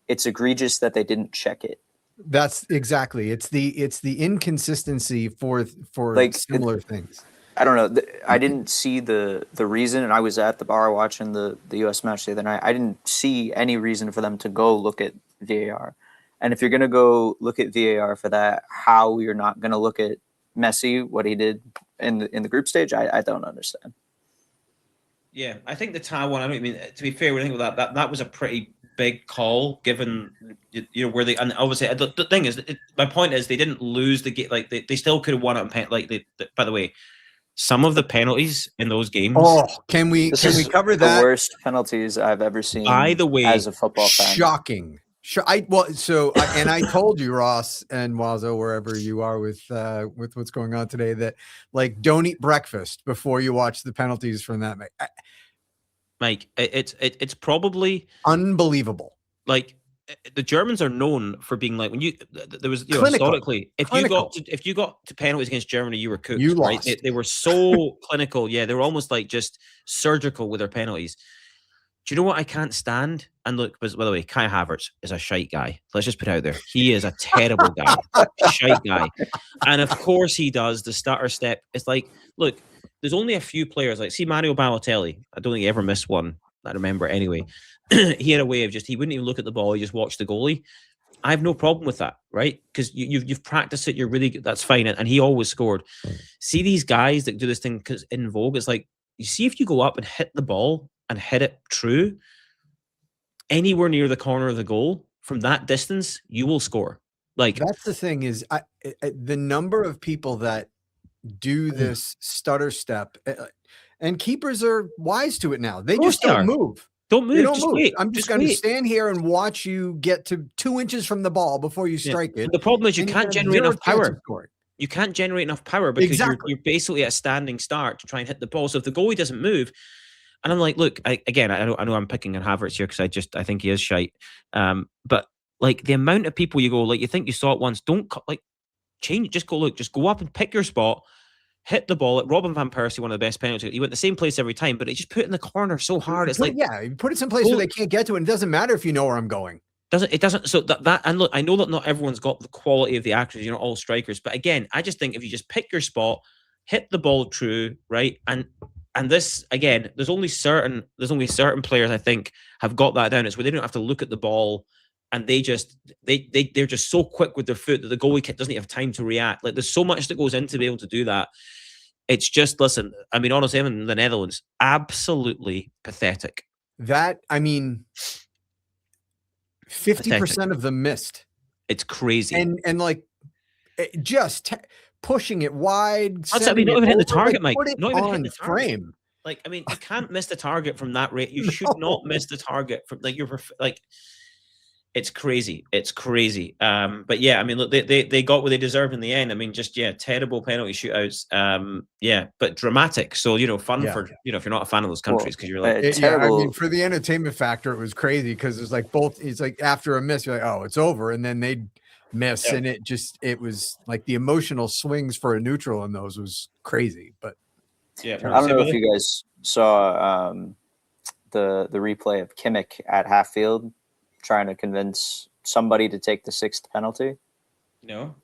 [SPEAKER 4] it's egregious that they didn't check it.
[SPEAKER 3] That's exactly. It's the inconsistency for
[SPEAKER 4] Like,
[SPEAKER 3] similar things.
[SPEAKER 4] I don't know. I didn't see the reason, and I was at the bar watching the U.S. match the other night. I didn't see any reason for them to go look at VAR. And if you're going to go look at VAR for that, how you're not going to look at Messi, what he did in the group stage, I don't understand.
[SPEAKER 2] Yeah, I think the Taa one. I don't mean to be fair. When I think about that was a pretty big call, given where they, and obviously the thing is, my point is they didn't lose the game. Like they still could have won it. By the way, some of the penalties in those games.
[SPEAKER 3] Oh, can we cover that?
[SPEAKER 4] The worst penalties I've ever seen.
[SPEAKER 2] By the way,
[SPEAKER 4] as a football fan,
[SPEAKER 3] shocking. I told you, Ross and Wazo, wherever you are with what's going on today, that like don't eat breakfast before you watch the penalties from that.
[SPEAKER 2] Mike, it's probably
[SPEAKER 3] unbelievable.
[SPEAKER 2] Like the Germans are known for being like, when there was historically, if you got to penalties against Germany, you were cooked.
[SPEAKER 3] You
[SPEAKER 2] lost.
[SPEAKER 3] Right?
[SPEAKER 2] They were so clinical. Yeah, they were almost like just surgical with their penalties. Do you know what I can't stand? And look, by the way, Kai Havertz is a shite guy. Let's just put it out there. He is a terrible guy, shite guy. And of course he does the stutter step. It's like, look, there's only a few players. Like, see Mario Balotelli. I don't think he ever missed one. I remember anyway. He had a way of he wouldn't even look at the ball. He just watched the goalie. I have no problem with that, right? Because you've practiced it. You're really good. That's fine. And he always scored. See these guys that do this thing because in vogue, it's like, you see if you go up and hit the ball and hit it true, anywhere near the corner of the goal, from that distance, you will score. Like,
[SPEAKER 3] that's the thing is, the number of people that do this stutter step, and keepers are wise to it now. They just don't move.
[SPEAKER 2] Don't move. Just
[SPEAKER 3] move.
[SPEAKER 2] Wait.
[SPEAKER 3] I'm just going to stand here and watch you get to 2 inches from the ball before you strike it.
[SPEAKER 2] The problem is you can't generate enough power. You can't generate enough power because you're basically at a standing start to try and hit the ball. So if the goalie doesn't move, and I'm like, look, I know I'm picking on Havertz here because I think he is shite. But like the amount of people you go, like, you think you saw it once, don't like change. Just go up and pick your spot, hit the ball. At Robin van Persie, one of the best penalties. He went the same place every time, but he just put it in the corner so hard. It's like,
[SPEAKER 3] yeah, you put it someplace where they can't get to it. It doesn't matter if you know where I'm going.
[SPEAKER 2] It doesn't. So that and look, I know that not everyone's got the quality of the actors. You're not all strikers, but again, I just think if you just pick your spot, hit the ball true, right, and this again, there's only certain players I think have got that down. It's where they don't have to look at the ball, and they're just so quick with their foot that the goalie doesn't have time to react. Like, there's so much that goes into be able to do that. It's just, listen, I mean, honestly, in the Netherlands, absolutely pathetic.
[SPEAKER 3] That, I mean, 50% of them missed.
[SPEAKER 2] It's crazy,
[SPEAKER 3] and like just pushing it wide.
[SPEAKER 2] That's, I mean, not even hitting the target, Mike. Not even hitting the
[SPEAKER 3] frame.
[SPEAKER 2] Like, I mean, you can't miss the target from that rate. You should not miss the target from it's crazy. It's crazy. But yeah, I mean, look, they got what they deserved in the end. I mean, just terrible penalty shootouts. But dramatic. So fun for if you're not a fan of those countries, because you're like
[SPEAKER 3] terrible. I mean, for the entertainment factor, it was crazy because it's like it's like after a miss, you're like, oh, it's over, and then they'd miss, and it was like the emotional swings for a neutral in those was crazy. But
[SPEAKER 4] I don't know if you guys saw the replay of Kimmich at half field trying to convince somebody to take the 6th penalty.
[SPEAKER 2] No.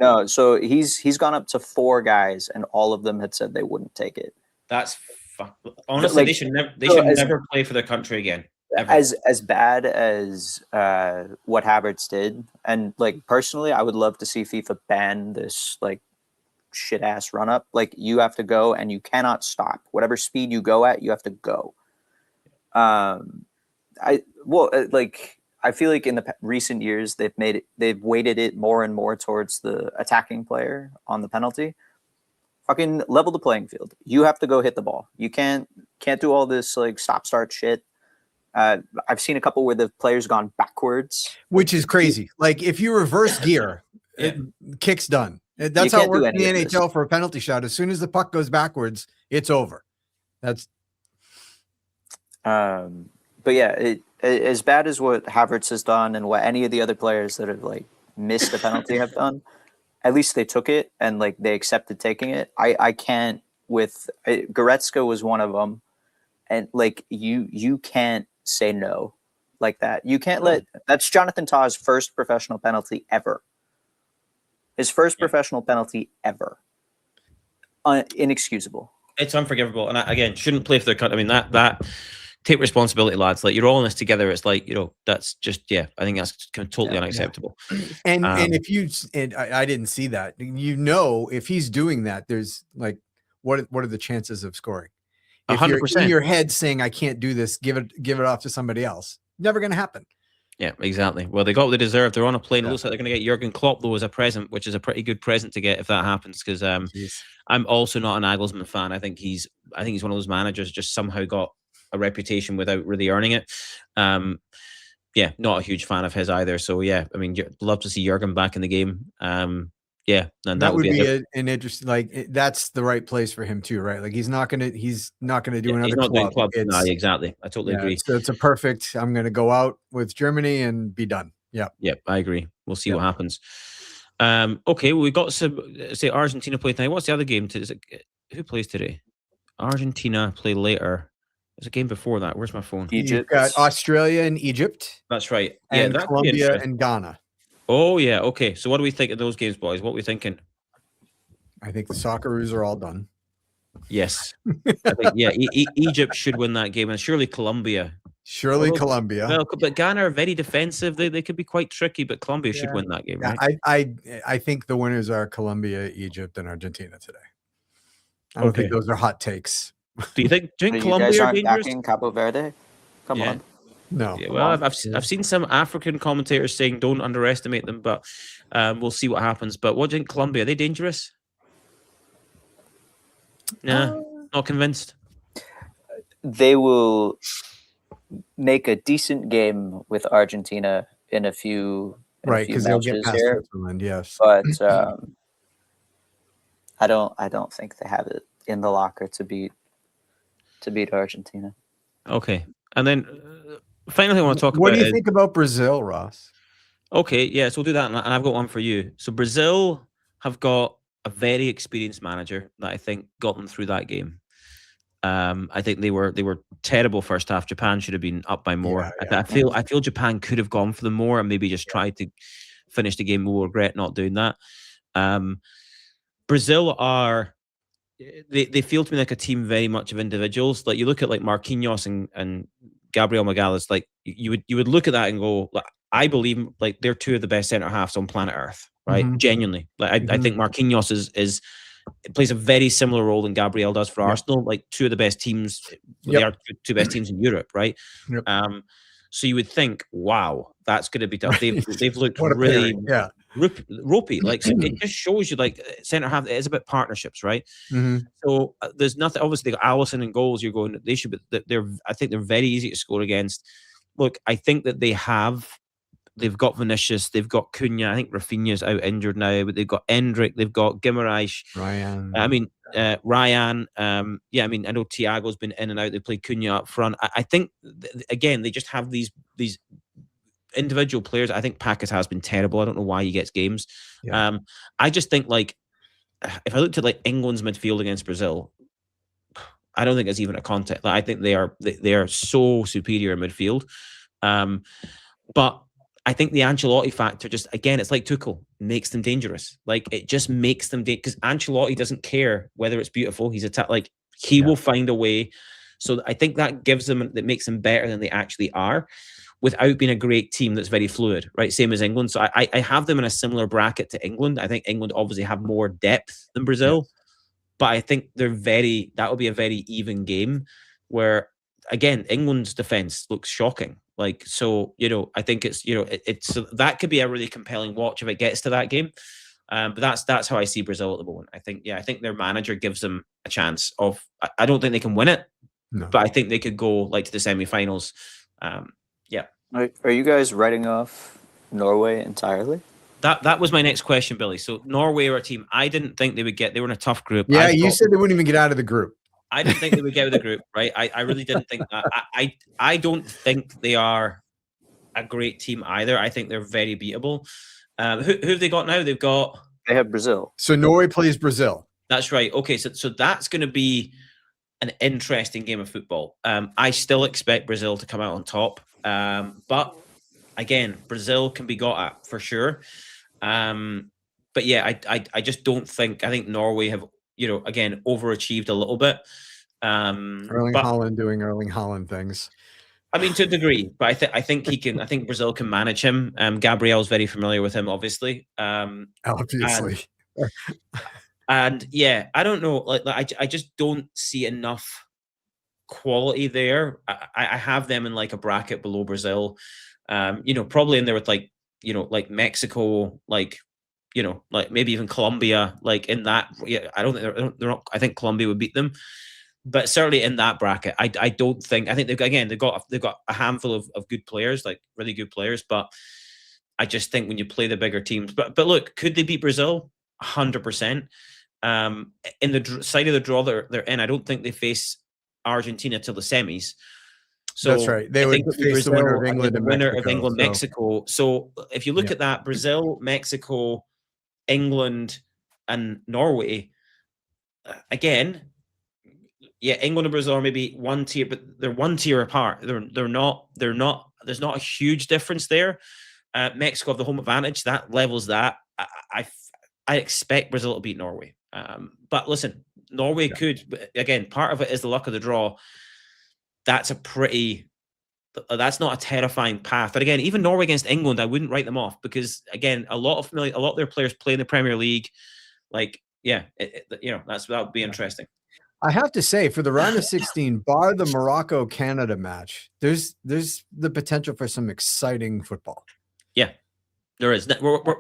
[SPEAKER 4] No, so he's gone up to 4 guys, and all of them had said they wouldn't take it.
[SPEAKER 2] That's honestly, they should never play for their country again. Ever.
[SPEAKER 4] As bad as what Havertz did, and like personally, I would love to see FIFA ban this like shit ass run up. Like, you have to go and you cannot stop. Whatever speed you go at, you have to go. I feel like in the recent years they've weighted it more and more towards the attacking player on the penalty. Fucking level the playing field. You have to go hit the ball. You can't do all this like stop start shit. I've seen a couple where the player's gone backwards,
[SPEAKER 3] which is crazy. Like, if you reverse gear, kick's done. That's how it works in the NHL for a penalty shot. As soon as the puck goes backwards, it's over. That's
[SPEAKER 4] but yeah, as bad as what Havertz has done and what any of the other players that have like missed a penalty have done, at least they took it and like they accepted taking it. I can't with Goretzka was one of them, and like you can't say no like that. You can't let that's Jonathan Tah's first professional penalty ever. His first professional penalty ever. Inexcusable.
[SPEAKER 2] It's unforgivable, and again, shouldn't play for their country. I mean, that take responsibility, lads. Like, you're all in this together. It's like, that's just I think that's totally unacceptable.
[SPEAKER 3] And if you and I didn't see that, if he's doing that, there's like, what are the chances of scoring? If 100%. You're in your head saying, I can't do this, give it off to somebody else. Never going to happen.
[SPEAKER 2] Yeah, exactly. Well, they got what they deserve. They're on a plane. It looks like they're going to get Jurgen Klopp, though, as a present, which is a pretty good present to get if that happens. Because I'm also not an Nagelsmann fan. I think he's one of those managers just somehow got a reputation without really earning it. Not a huge fan of his either. So yeah, I mean, love to see Jurgen back in the game. And
[SPEAKER 3] that would be an interesting. That's the right place for him too, right? Like he's not gonna do another club.
[SPEAKER 2] No, exactly. I totally agree.
[SPEAKER 3] So it's a perfect. I'm gonna go out with Germany and be done. Yeah.
[SPEAKER 2] Yep, I agree. We'll see what happens. Okay, well, we got some. Say Argentina play tonight. What's the other game? Who plays today? Argentina play later. There's a game before that. Where's my phone?
[SPEAKER 3] Egypt. You've got Australia and Egypt.
[SPEAKER 2] That's right.
[SPEAKER 3] And Colombia and Ghana.
[SPEAKER 2] Oh yeah. Okay. So what do we think of those games, boys? What are we thinking?
[SPEAKER 3] I think the Socceroos are all done.
[SPEAKER 2] Yes. I think, Egypt should win that game, and surely Colombia.
[SPEAKER 3] Colombia.
[SPEAKER 2] Well, but Ghana are very defensive. They could be quite tricky, but Colombia should win that game, right?
[SPEAKER 3] I think the winners are Colombia, Egypt, and Argentina today. I don't think those are hot takes.
[SPEAKER 2] Do you think Colombia
[SPEAKER 4] you guys aren't
[SPEAKER 2] dangerous?
[SPEAKER 4] backing Cabo Verde? Come on.
[SPEAKER 3] No.
[SPEAKER 2] Yeah, well, I've seen some African commentators saying don't underestimate them, but we'll see what happens. But what do you think, Colombia? Are they dangerous? Nah, not convinced.
[SPEAKER 4] They will make a decent game with Argentina in a few
[SPEAKER 3] because they'll get past Switzerland. Yes,
[SPEAKER 4] but I don't think they have it in the locker to beat Argentina.
[SPEAKER 2] Okay, and then finally, I want to talk about.
[SPEAKER 3] What do you think about Brazil, Ross?
[SPEAKER 2] Okay, yeah, so we'll do that, and I've got one for you. So Brazil have got a very experienced manager that I think got them through that game. I think they were terrible first half. Japan should have been up by more. I feel Japan could have gone for them more and maybe just tried to finish the game. We'll regret not doing that. Brazil are. They feel to me like a team very much of individuals. Like you look at like Marquinhos and Gabriel Magalhaes, like you would look at that and go, like, I believe like they're two of the best centre halves on planet Earth, right? Mm-hmm. Genuinely, like I think Marquinhos is plays a very similar role than Gabriel does for Arsenal. Like two of the best teams, they are two best teams in Europe, right? Yep. So you would think, wow, that's going to be tough. They've looked really ropey. Like so it just shows you like centre half. It is about partnerships, right? Mm-hmm. So there's nothing. Obviously, they got Alisson and goals. You're going. They should be. I think they're very easy to score against. Look, I think that they've got Vinicius, they've got Cunha. I think Rafinha's out injured now, but they've got Endrick, they've got Guimaraes,
[SPEAKER 3] Ryan.
[SPEAKER 2] Ryan. I know Thiago's been in and out. They play Cunha up front. I think again they just have these individual players. I think Paquetá has been terrible. I don't know why he gets games. Yeah. I just think like if I looked at like England's midfield against Brazil, I don't think it's even a contest. Like, I think they are so superior in midfield. But I think the Ancelotti factor just, again, it's like Tuchel, makes them dangerous. Like, it just makes them because Ancelotti doesn't care whether it's beautiful. He's he will find a way. So I think that makes them better than they actually are without being a great team that's very fluid, right? Same as England. So I have them in a similar bracket to England. I think England obviously have more depth than Brazil, but I think that will be a very even game where, again, England's defense looks shocking. Like, so, I think it's that could be a really compelling watch if it gets to that game. But that's how I see Brazil at the moment. I think their manager gives them a chance of, I don't think they can win it, but I think they could go like to the semifinals.
[SPEAKER 4] Are you guys writing off Norway entirely?
[SPEAKER 2] That was my next question, Billy. So Norway were a team I didn't think they would get. They were in a tough group.
[SPEAKER 3] Yeah, you said they wouldn't even get out of the group.
[SPEAKER 2] I didn't think they would get out of the group, right? I really didn't think that. I don't think they are a great team either. I think they're very beatable. Who have they got now?
[SPEAKER 4] They have Brazil.
[SPEAKER 3] So Norway plays Brazil.
[SPEAKER 2] That's right. Okay, so that's going to be an interesting game of football. I still expect Brazil to come out on top, but again, Brazil can be got at for sure. But yeah, I just don't think. I think Norway have, again, overachieved a little bit.
[SPEAKER 3] Erling Haaland doing Erling Haaland things.
[SPEAKER 2] I mean, to a degree, but I think he can. I think Brazil can manage him. Gabriel's very familiar with him, obviously.
[SPEAKER 3] Obviously.
[SPEAKER 2] And yeah, I don't know. I just don't see enough quality there. I have them in like a bracket below Brazil. Probably in there with like Mexico, like maybe even Colombia, like in that. Yeah, I don't think they're not. I think Colombia would beat them, but certainly in that bracket, I don't think. I think they've got a handful of good players, like really good players, but I just think when you play the bigger teams, but look, could they beat Brazil? 100%. In the side of the draw they're in, I don't think they face Argentina till the semis. So
[SPEAKER 3] that's right. They would face the winner of England and Mexico.
[SPEAKER 2] Mexico. So if you look at that, Brazil, Mexico, England, and Norway, again, yeah, England and Brazil are maybe one tier, but they're one tier apart. They're not. There's not a huge difference there. Mexico have the home advantage. That levels that. I expect Brazil to beat Norway. But listen, Norway could. But again, part of it is the luck of the draw. That's not a terrifying path. But again, even Norway against England, I wouldn't write them off because again, a lot of their players play in the Premier League. Like, yeah, that would be interesting.
[SPEAKER 3] I have to say, for the round of 16, bar the Morocco-Canada match, there's the potential for some exciting football.
[SPEAKER 2] Yeah, there is.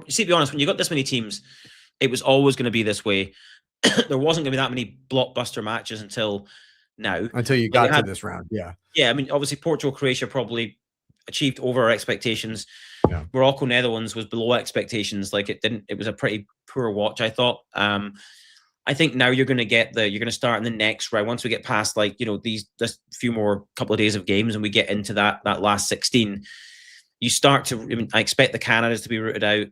[SPEAKER 2] See, to be honest, when you got this many teams, it was always going to be this way. There wasn't going to be that many blockbuster matches until now.
[SPEAKER 3] Until you got to this round, yeah.
[SPEAKER 2] Yeah, I mean, obviously, Portugal, Croatia probably achieved over our expectations.
[SPEAKER 3] Yeah.
[SPEAKER 2] Morocco, Netherlands was below expectations. Like it was a pretty poor watch, I thought. I think now you're going to start in the next round. Once we get past this few more couple of days of games and we get into that last 16, you start to. I mean, I expect the Canadas to be rooted out.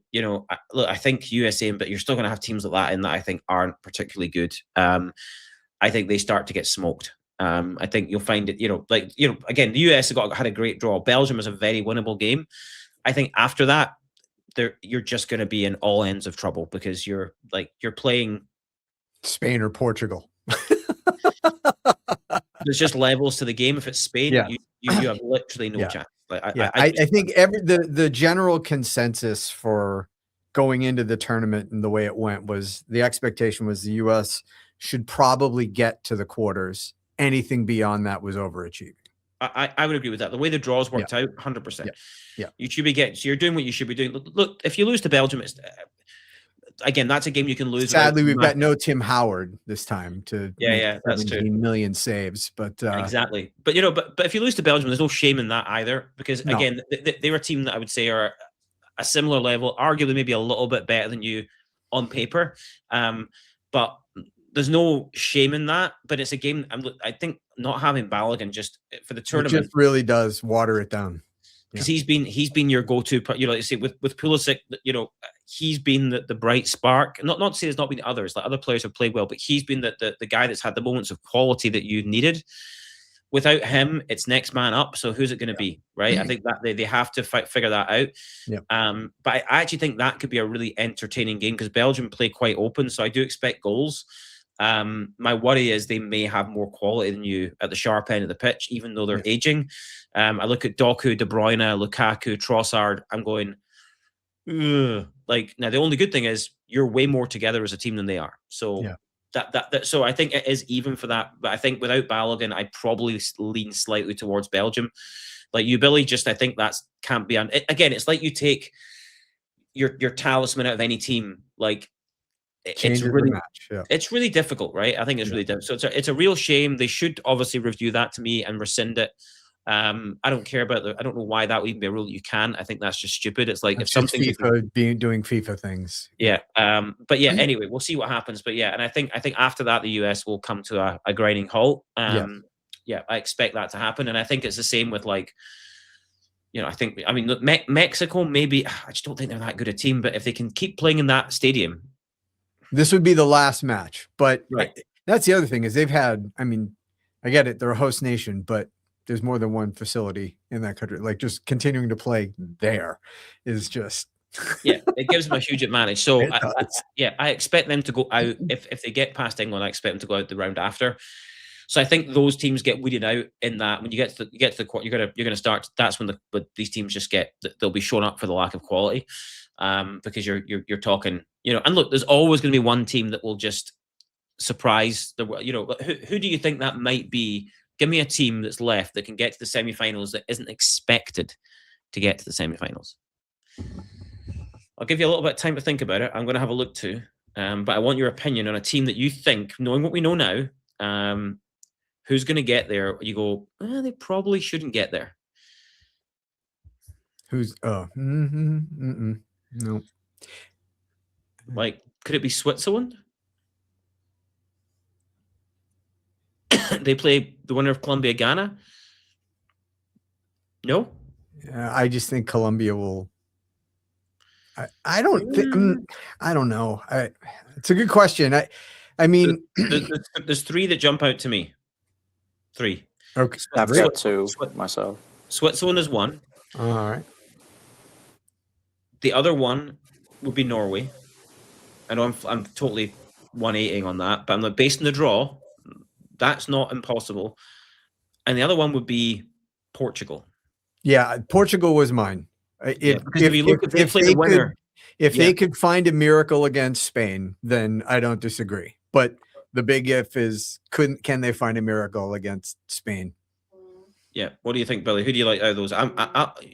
[SPEAKER 2] Look, I think USA, but you're still going to have teams like that in that I think aren't particularly good. I think they start to get smoked. I think you'll find it. Again, the US had a great draw. Belgium was a very winnable game. I think after that, you're just going to be in all ends of trouble because you're playing
[SPEAKER 3] Spain or Portugal.
[SPEAKER 2] There's just levels to the game. If it's Spain, you have literally no chance.
[SPEAKER 3] I think the general consensus for going into the tournament and the way it went was the expectation was the US should probably get to the quarters. Anything beyond that was overachieving.
[SPEAKER 2] I would agree with that. The way the draws worked out, 100%.
[SPEAKER 3] Yeah.
[SPEAKER 2] You're doing what you should be doing. Look, if you lose to Belgium, it's again, that's a game you can lose.
[SPEAKER 3] Sadly, we've got no Tim Howard this time to
[SPEAKER 2] that's true.
[SPEAKER 3] million saves, but
[SPEAKER 2] exactly. But but if you lose to Belgium, there's no shame in that either because again, they're a team that I would say are a similar level, arguably maybe a little bit better than you on paper. But there's no shame in that. But it's a game. I think not having Balogun just for the tournament
[SPEAKER 3] just really does water it down.
[SPEAKER 2] Because he's been your go-to, you say with Pulisic, he's been the bright spark. Not to say there's not been others, like other players have played well, but he's been the guy that's had the moments of quality that you needed. Without him, it's next man up. So who's it going to be, right? I think that they have to figure that out.
[SPEAKER 3] Yeah.
[SPEAKER 2] But I actually think that could be a really entertaining game because Belgium play quite open, so I do expect goals. My worry is they may have more quality than you at the sharp end of the pitch, even though they're aging. I look at Doku, De Bruyne, Lukaku, Trossard. I'm going, ugh. Now the only good thing is you're way more together as a team than they are. So so I think it is even for that. But I think without Balogun, I probably lean slightly towards Belgium. Like you, Billy, I think that can't be again. It's like you take your talisman out of any team, it's really
[SPEAKER 3] match.
[SPEAKER 2] It's really difficult, right? I think it's really difficult. So it's a real shame. They should obviously review that to me and rescind it. I don't care about I don't know why that would even be a rule that you can. I think that's just stupid. It's like
[SPEAKER 3] That's
[SPEAKER 2] if
[SPEAKER 3] just
[SPEAKER 2] something
[SPEAKER 3] FIFA doing FIFA things.
[SPEAKER 2] yeah. But yeah, anyway, we'll see what happens. But yeah, and I think after that the US will come to a grinding halt. Yeah, I expect that to happen, and I think it's the same with like, you know, I mean, look, Mexico maybe I just don't think they're that good a team, but if they can keep playing in that stadium,
[SPEAKER 3] this would be the last match. But
[SPEAKER 2] right.
[SPEAKER 3] That's the other thing is they've had. I mean, I get it; they're a host nation, but there's more than one facility in that country. Like just continuing to play there is just.
[SPEAKER 2] Yeah, it gives them a huge advantage. So I expect them to go out if they get past England. I expect them to go out the round after. So I think those teams get weeded out in that when you get to the quarter, you're gonna start. That's when these teams just they'll be shown up for the lack of quality, because you're talking, you know. And look, there's always going to be one team that will just surprise the, you know. Who do you think that might be? Give me a team that's left that can get to the semifinals that isn't expected to get to the semifinals. I'll give you a little bit of time to think about it. I'm going to have a look too, but I want your opinion on a team that you think, knowing what we know now, who's going to get there. You go, they probably shouldn't get there.
[SPEAKER 3] Who's no.
[SPEAKER 2] Like, could it be Switzerland? They play the winner of Colombia, Ghana. No,
[SPEAKER 3] I just think Colombia will. I don't think. I don't know. It's a good question. I mean,
[SPEAKER 2] there's three that jump out to me. Three.
[SPEAKER 3] Okay,
[SPEAKER 4] I've got two myself.
[SPEAKER 2] Switzerland is one.
[SPEAKER 3] All right.
[SPEAKER 2] The other one would be Norway. I know I'm totally 180 on that, but I'm like, based on the draw, that's not impossible. And the other one would be Portugal.
[SPEAKER 3] Yeah, Portugal was mine.
[SPEAKER 2] If you look at the winner,
[SPEAKER 3] if they could find a miracle against Spain, then I don't disagree. But the big if is, can they find a miracle against Spain?
[SPEAKER 2] Yeah. What do you think, Billy? Who do you like out of those?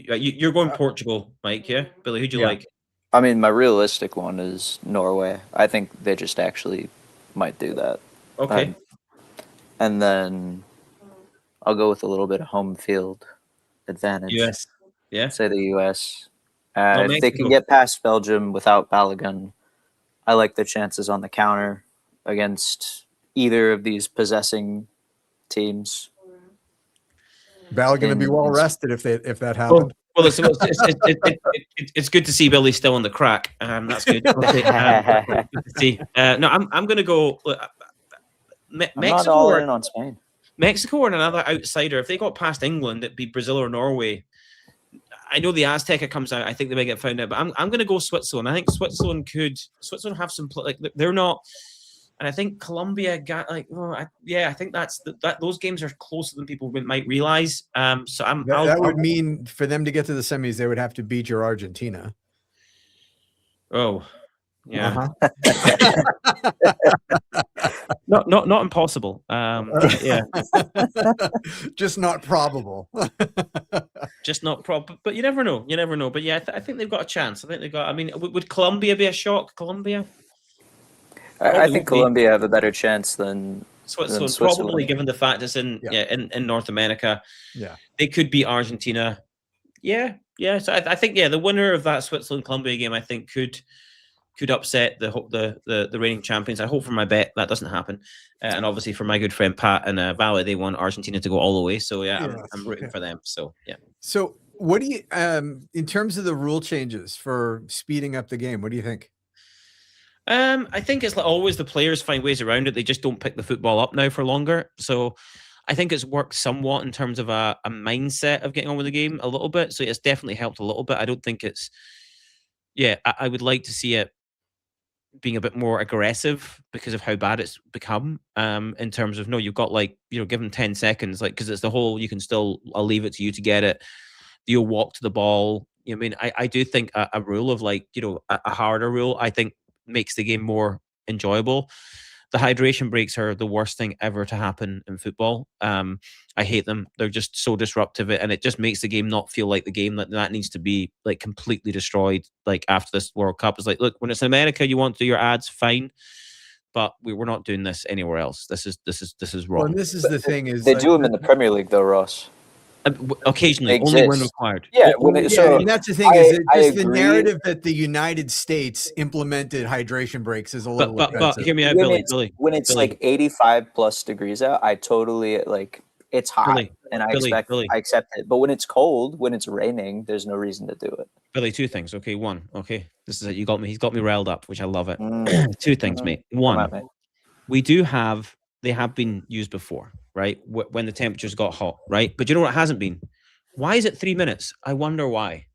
[SPEAKER 2] You're going Portugal, Mike. Yeah, Billy. Who do you like?
[SPEAKER 4] I mean, my realistic one is Norway. I think they just actually might do that.
[SPEAKER 2] Okay.
[SPEAKER 4] And then I'll go with a little bit of home field advantage.
[SPEAKER 2] US. Yeah.
[SPEAKER 4] Say the US. If they can get past Belgium without Balogun, I like the chances on the counter against either of these possessing teams.
[SPEAKER 3] Balogun going to be well rested if that happened.
[SPEAKER 2] Well, it's good to see Billy still on the crack. That's good. Good to see. No, I'm going to go. Mexico,
[SPEAKER 4] I'm not all in on Spain.
[SPEAKER 2] Mexico or another outsider. If they got past England, it'd be Brazil or Norway. I know the Azteca comes out. I think they may get found out, but I'm going to go Switzerland. I think Switzerland have some like they're not. And I think Colombia got I think that those games are closer than people might realize. So that
[SPEAKER 3] would mean for them to get to the semis, they would have to beat your Argentina.
[SPEAKER 2] Oh, yeah. Not impossible. Yeah,
[SPEAKER 3] just not probable.
[SPEAKER 2] Just not probable. But you never know. But yeah, I think they've got a chance. I think they've got. I mean, would Colombia be a shock? Colombia.
[SPEAKER 4] I think Colombia have a better chance than
[SPEAKER 2] Switzerland. Probably, given the fact it's in North America.
[SPEAKER 3] Yeah,
[SPEAKER 2] they could beat Argentina. Yeah. So I think the winner of that Switzerland Colombia game, I think could upset the reigning champions. I hope for my bet that doesn't happen, and obviously for my good friend Pat and Vale, they want Argentina to go all the way. So I'm rooting for them. So yeah.
[SPEAKER 3] So what do you in terms of the rule changes for speeding up the game? What do you think?
[SPEAKER 2] I think it's like always the players find ways around it. They just don't pick the football up now for longer. So I think it's worked somewhat in terms of a mindset of getting on with the game a little bit. So it's definitely helped a little bit. I don't think it's, I would like to see it being a bit more aggressive because of how bad it's become in terms of, you've got give them 10 seconds, because it's the whole, I'll leave it to you to get it. You'll walk to the ball. I mean, I do think a rule of a harder rule, I think, makes the game more enjoyable. The hydration breaks are the worst thing ever to happen in football. I hate them. They're just so disruptive, and it just makes the game not feel like the game that needs to be completely destroyed. After this World Cup, it's look, when it's in America, you want to do your ads, fine, but we're not doing this anywhere else. This is wrong.
[SPEAKER 3] Well, and this is the thing is
[SPEAKER 4] they do them in the Premier League though, Ross.
[SPEAKER 2] Occasionally,
[SPEAKER 4] They
[SPEAKER 2] only when
[SPEAKER 4] exist.
[SPEAKER 2] required.
[SPEAKER 4] Yeah,
[SPEAKER 3] And that's the thing is the
[SPEAKER 4] agree.
[SPEAKER 3] narrative that the United States implemented hydration breaks is a little
[SPEAKER 2] But
[SPEAKER 3] offensive.
[SPEAKER 2] hear me out,
[SPEAKER 4] When it's
[SPEAKER 2] Billy.
[SPEAKER 4] like 85 plus degrees out, I totally like it's hot and I accept it. But when it's cold, when it's raining, there's no reason to do it.
[SPEAKER 2] Billy, two things. Okay, one. Okay, this is it. You got me. He's got me riled up, which I love it.
[SPEAKER 4] Mm.
[SPEAKER 2] Two things, mate. One, we do have. They have been used before, right? When the temperatures got hot, right? But you know what it hasn't been? Why is it 3 minutes? I wonder why.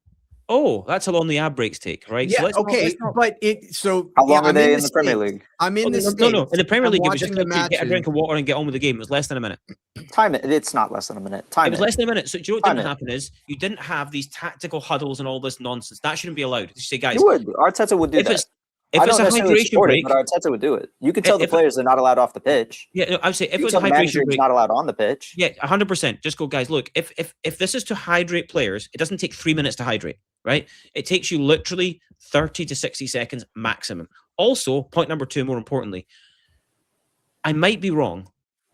[SPEAKER 2] Oh, that's how long the ab breaks take, right?
[SPEAKER 3] Yeah,
[SPEAKER 2] so let's not...
[SPEAKER 3] but it so
[SPEAKER 4] how long
[SPEAKER 3] yeah,
[SPEAKER 4] are they in the Premier League?
[SPEAKER 3] I'm in the States.
[SPEAKER 2] No. In the Premier League, it was just
[SPEAKER 3] the
[SPEAKER 2] get a drink of water and get on with the game. It was less than a minute.
[SPEAKER 4] Time it. It's not less than a minute.
[SPEAKER 2] It was less than a minute. So do you know what didn't happen is you didn't have these tactical huddles and all this nonsense. That shouldn't be allowed. You say, guys,
[SPEAKER 4] you would. Arteta would do that.
[SPEAKER 2] If it's a hydration break,
[SPEAKER 4] but Arteta would do it. You could tell the players they're not allowed off the pitch.
[SPEAKER 2] Yeah, no, I would say if it was a hydration break,
[SPEAKER 4] not allowed on the pitch.
[SPEAKER 2] Yeah, 100%. Just go, guys. Look, if this is to hydrate players, it doesn't take 3 minutes to hydrate, right? It takes you literally 30 to 60 seconds maximum. Also, point number two, more importantly, I might be wrong,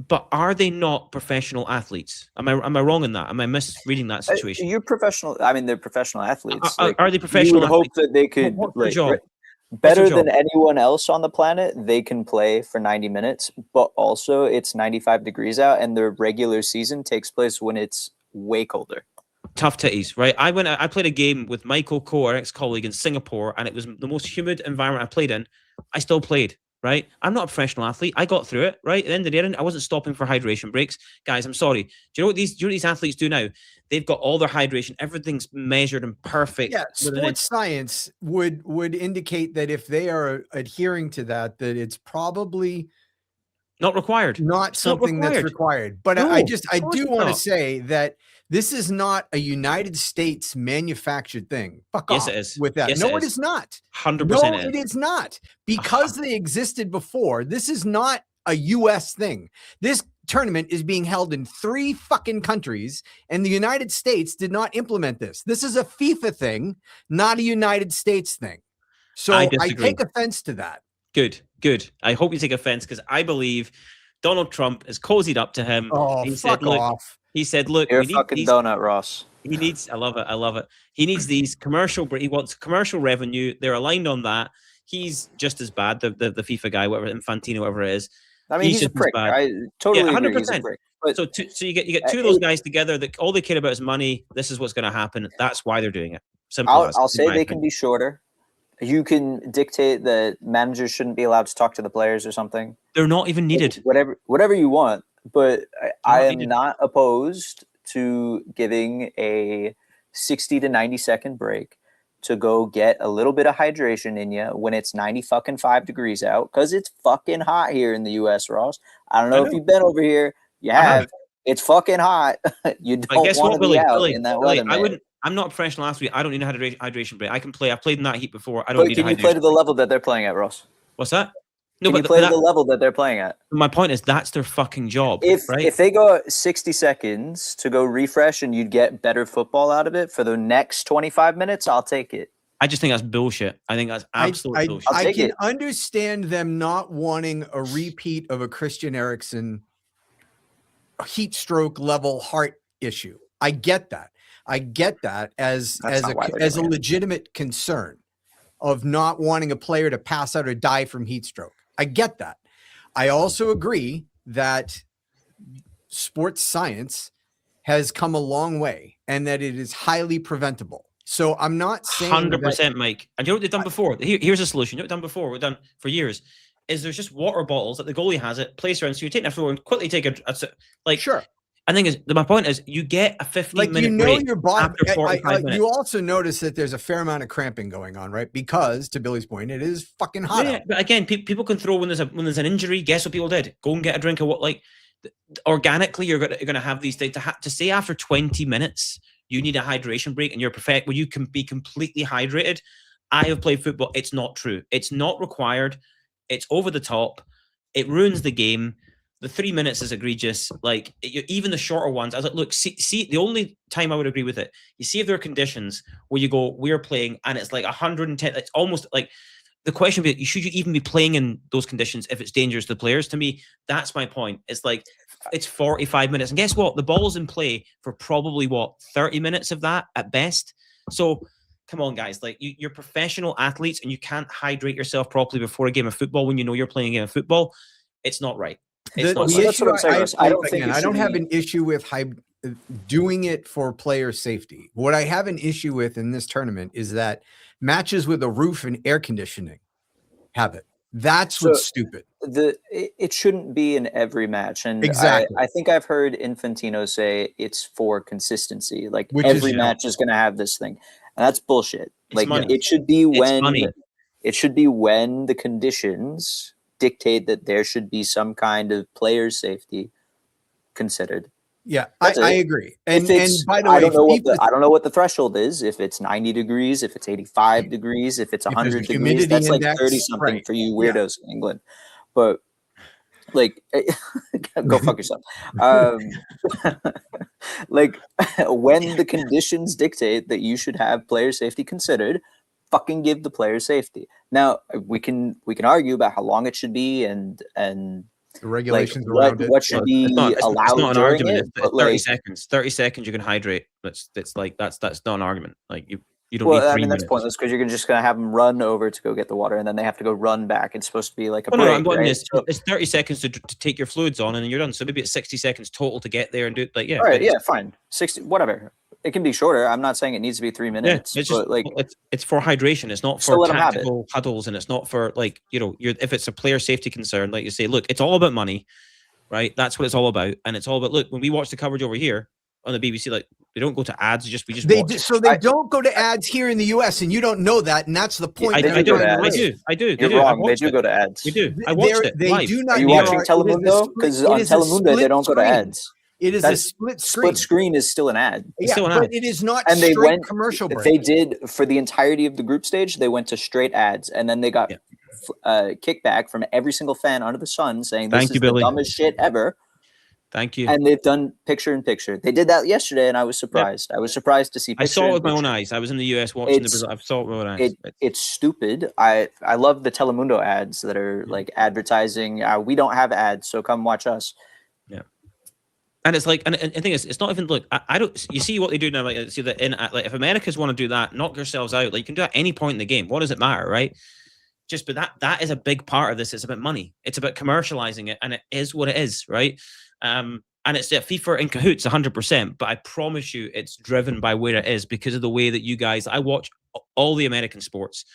[SPEAKER 2] but are they not professional athletes? Am I wrong in that? Am I misreading that situation?
[SPEAKER 4] You're professional. I mean, they're professional athletes.
[SPEAKER 2] Are they professional?
[SPEAKER 4] You would hope that they could.
[SPEAKER 2] What's their job?
[SPEAKER 4] Better than anyone else on the planet, they can play for 90 minutes, but also it's 95 degrees out and the regular season takes place when it's way colder.
[SPEAKER 2] Tough titties, right? I played a game with Michael Coe, our ex-colleague in Singapore, and it was the most humid environment I played in. I still played, right? I'm not a professional athlete. I got through it, right? At the end of the day, I wasn't stopping for hydration breaks. Guys, I'm sorry. Do you know what these athletes do now? They've got all their hydration. Everything's measured and perfect.
[SPEAKER 3] Yeah, sports science would indicate that if they are adhering to that it's probably
[SPEAKER 2] not required.
[SPEAKER 3] Not something that's required. But no, I do want to say that this is not a United States manufactured thing. Fuck off.
[SPEAKER 2] Yes, it is.
[SPEAKER 3] With that.
[SPEAKER 2] Yes,
[SPEAKER 3] no, it is not.
[SPEAKER 2] 100%.
[SPEAKER 3] No, it is not. Because they existed before. This is not a US thing. This tournament is being held in 3 fucking countries, and the United States did not implement this. This is a FIFA thing, not a United States thing. So I take offense to that.
[SPEAKER 2] Good. I hope you take offense because I believe Donald Trump has cozied up to him.
[SPEAKER 3] Oh, fuck off.
[SPEAKER 2] He said, look,
[SPEAKER 4] you're a fucking donut, Ross.
[SPEAKER 2] He needs, I love it. He needs these he wants commercial revenue. They're aligned on that. He's just as bad, the FIFA guy, whatever, Infantino, whatever it is.
[SPEAKER 4] I mean, he's a prick. I totally agree. 100%. He's a prick. But
[SPEAKER 2] so you get two of those guys together that all they care about is money. This is what's going to happen. That's why they're doing it. Simple.
[SPEAKER 4] I'll say they can be shorter. You can dictate that managers shouldn't be allowed to talk to the players or something.
[SPEAKER 2] They're not even needed.
[SPEAKER 4] Whatever you want. But I am not opposed to giving a 60 to 90 second break to go get a little bit of hydration in you when it's 95 degrees out, because it's fucking hot here in the US, Ross. I don't know if you've been over here. You have. It's fucking hot. You don't want to be out in that weather, man.
[SPEAKER 2] I'm not a professional athlete. I don't need a hydration break. I can play. I've played in that heat before. I don't need a hydration break.
[SPEAKER 4] Can you play to the level that they're playing at, Ross?
[SPEAKER 2] What's that?
[SPEAKER 4] No, but play to the level that they're playing at.
[SPEAKER 2] My point is that's their fucking job.
[SPEAKER 4] If they go 60 seconds to go refresh and you'd get better football out of it for the next 25 minutes, I'll take it.
[SPEAKER 2] I just think that's bullshit. I think that's absolute bullshit.
[SPEAKER 3] I can understand them not wanting a repeat of a Christian Eriksen heat stroke level heart issue. I get that. As a legitimate concern of not wanting a player to pass out or die from heat stroke. I get that. I also agree that sports science has come a long way and that it is highly preventable. So I'm not saying
[SPEAKER 2] 100%, Mike. And you know what they've done before? Here's a solution. You know what they've done before? We've done for years. Is there's just water bottles that the goalie has it, place around. So you take that floor and quickly take
[SPEAKER 3] sure.
[SPEAKER 2] I think my point is you get a 15-minute break
[SPEAKER 3] your body
[SPEAKER 2] after 45 minutes.
[SPEAKER 3] You also notice that there's a fair amount of cramping going on, right? Because to Billy's point, it is fucking hot.
[SPEAKER 2] Yeah, but again, people can throw when there's an injury. Guess what people did? Go and get a drink of what organically you're gonna have these things to say after 20 minutes you need a hydration break and you're perfect where you can be completely hydrated. I have played football. It's not true. It's not required. It's over the top. It ruins the game. The 3 minutes is egregious. Even the shorter ones, I was like, look, see, the only time I would agree with it, you see if there are conditions where you go, we're playing, and it's like 110, it's almost like the question would be, should you even be playing in those conditions if it's dangerous to players? To me, that's my point. It's like it's 45 minutes. And guess what? The ball's in play for probably 30 minutes of that at best. So come on, guys. Like you're professional athletes and you can't hydrate yourself properly before a game of football when you know you're playing a game of football. It's not right. It's not
[SPEAKER 3] the
[SPEAKER 2] right.
[SPEAKER 3] issue, I don't think I don't have an issue with doing it for player safety. What I have an issue with in this tournament is that matches with a roof and air conditioning have it. That's what's stupid.
[SPEAKER 4] It shouldn't be in every match, and
[SPEAKER 3] exactly.
[SPEAKER 4] I think I've heard Infantino say it's for consistency. Like every match is going to have this thing, and that's bullshit. Like it should be when the conditions dictate that there should be some kind of player safety considered.
[SPEAKER 3] Yeah, I agree. And by the way,
[SPEAKER 4] I don't know what the threshold is. If it's 90 degrees, if it's 85 degrees, if it's 100 degrees, that's like 30 something for you weirdos in England. But like, go fuck yourself. Like when the conditions dictate that you should have player safety considered, fucking give the player safety. Now we can argue about how long it should be and
[SPEAKER 3] the regulations
[SPEAKER 4] like,
[SPEAKER 3] around it.
[SPEAKER 4] What should be allowed?
[SPEAKER 2] It's not an argument.
[SPEAKER 4] It's
[SPEAKER 2] 30 seconds. 30 seconds you can hydrate. That's not an argument. Like you don't need 3 minutes.
[SPEAKER 4] That's pointless because you're just gonna have them run over to go get the water and then they have to go run back. It's supposed to be like a break.
[SPEAKER 2] No, I'm
[SPEAKER 4] right?
[SPEAKER 2] It's 30 seconds to take your fluids on and then you're done. So maybe it's 60 seconds total to get there and do it. Like
[SPEAKER 4] all right, fine. 60, whatever. It can be shorter. I'm not saying it needs to be 3 minutes.
[SPEAKER 2] Yeah, it's
[SPEAKER 4] but
[SPEAKER 2] just it's for hydration. It's not for tactical huddles, and it's not for like if it's a player safety concern, like you say, look, it's all about money, right? That's what it's all about, and it's all about. Look, when we watch the coverage over here on the BBC, like they don't go to ads. We just
[SPEAKER 3] they don't go to ads here in the US, and you don't know that, and that's the point.
[SPEAKER 2] I do.
[SPEAKER 4] You're wrong. They do go to ads.
[SPEAKER 2] We do. I watched it.
[SPEAKER 3] They
[SPEAKER 2] live.
[SPEAKER 3] do not.
[SPEAKER 4] Are you watching Telemundo? Because on Telemundo they don't go to ads.
[SPEAKER 3] It is a split screen.
[SPEAKER 4] Split screen is still an ad.
[SPEAKER 2] It's still an ad.
[SPEAKER 3] But it is not
[SPEAKER 4] and
[SPEAKER 3] straight commercial break.
[SPEAKER 4] They did, for the entirety of the group stage, they went to straight ads. And then they got kickback from every single fan under the sun saying this is the dumbest shit ever.
[SPEAKER 2] Thank you.
[SPEAKER 4] And they've done picture-in-picture. They did that yesterday, and I was surprised. I was surprised to see
[SPEAKER 2] I saw it with my own eyes. I was in the US watching the Brazil. I saw it with my own eyes.
[SPEAKER 4] It's stupid. I love the Telemundo ads that are like advertising. We don't have ads, so come watch us.
[SPEAKER 2] Yeah. And it's like, and the thing is, it's not even, look, I don't, you see what they do now, like, see that like, if Americans want to do that, knock yourselves out, like, you can do it at any point in the game. What does it matter, right? But that is a big part of this. It's about money. It's about commercializing it, and it is what it is, right? And it's FIFA in cahoots 100%, but I promise you it's driven by where it is because of the way that you guys, I watch all the American sports,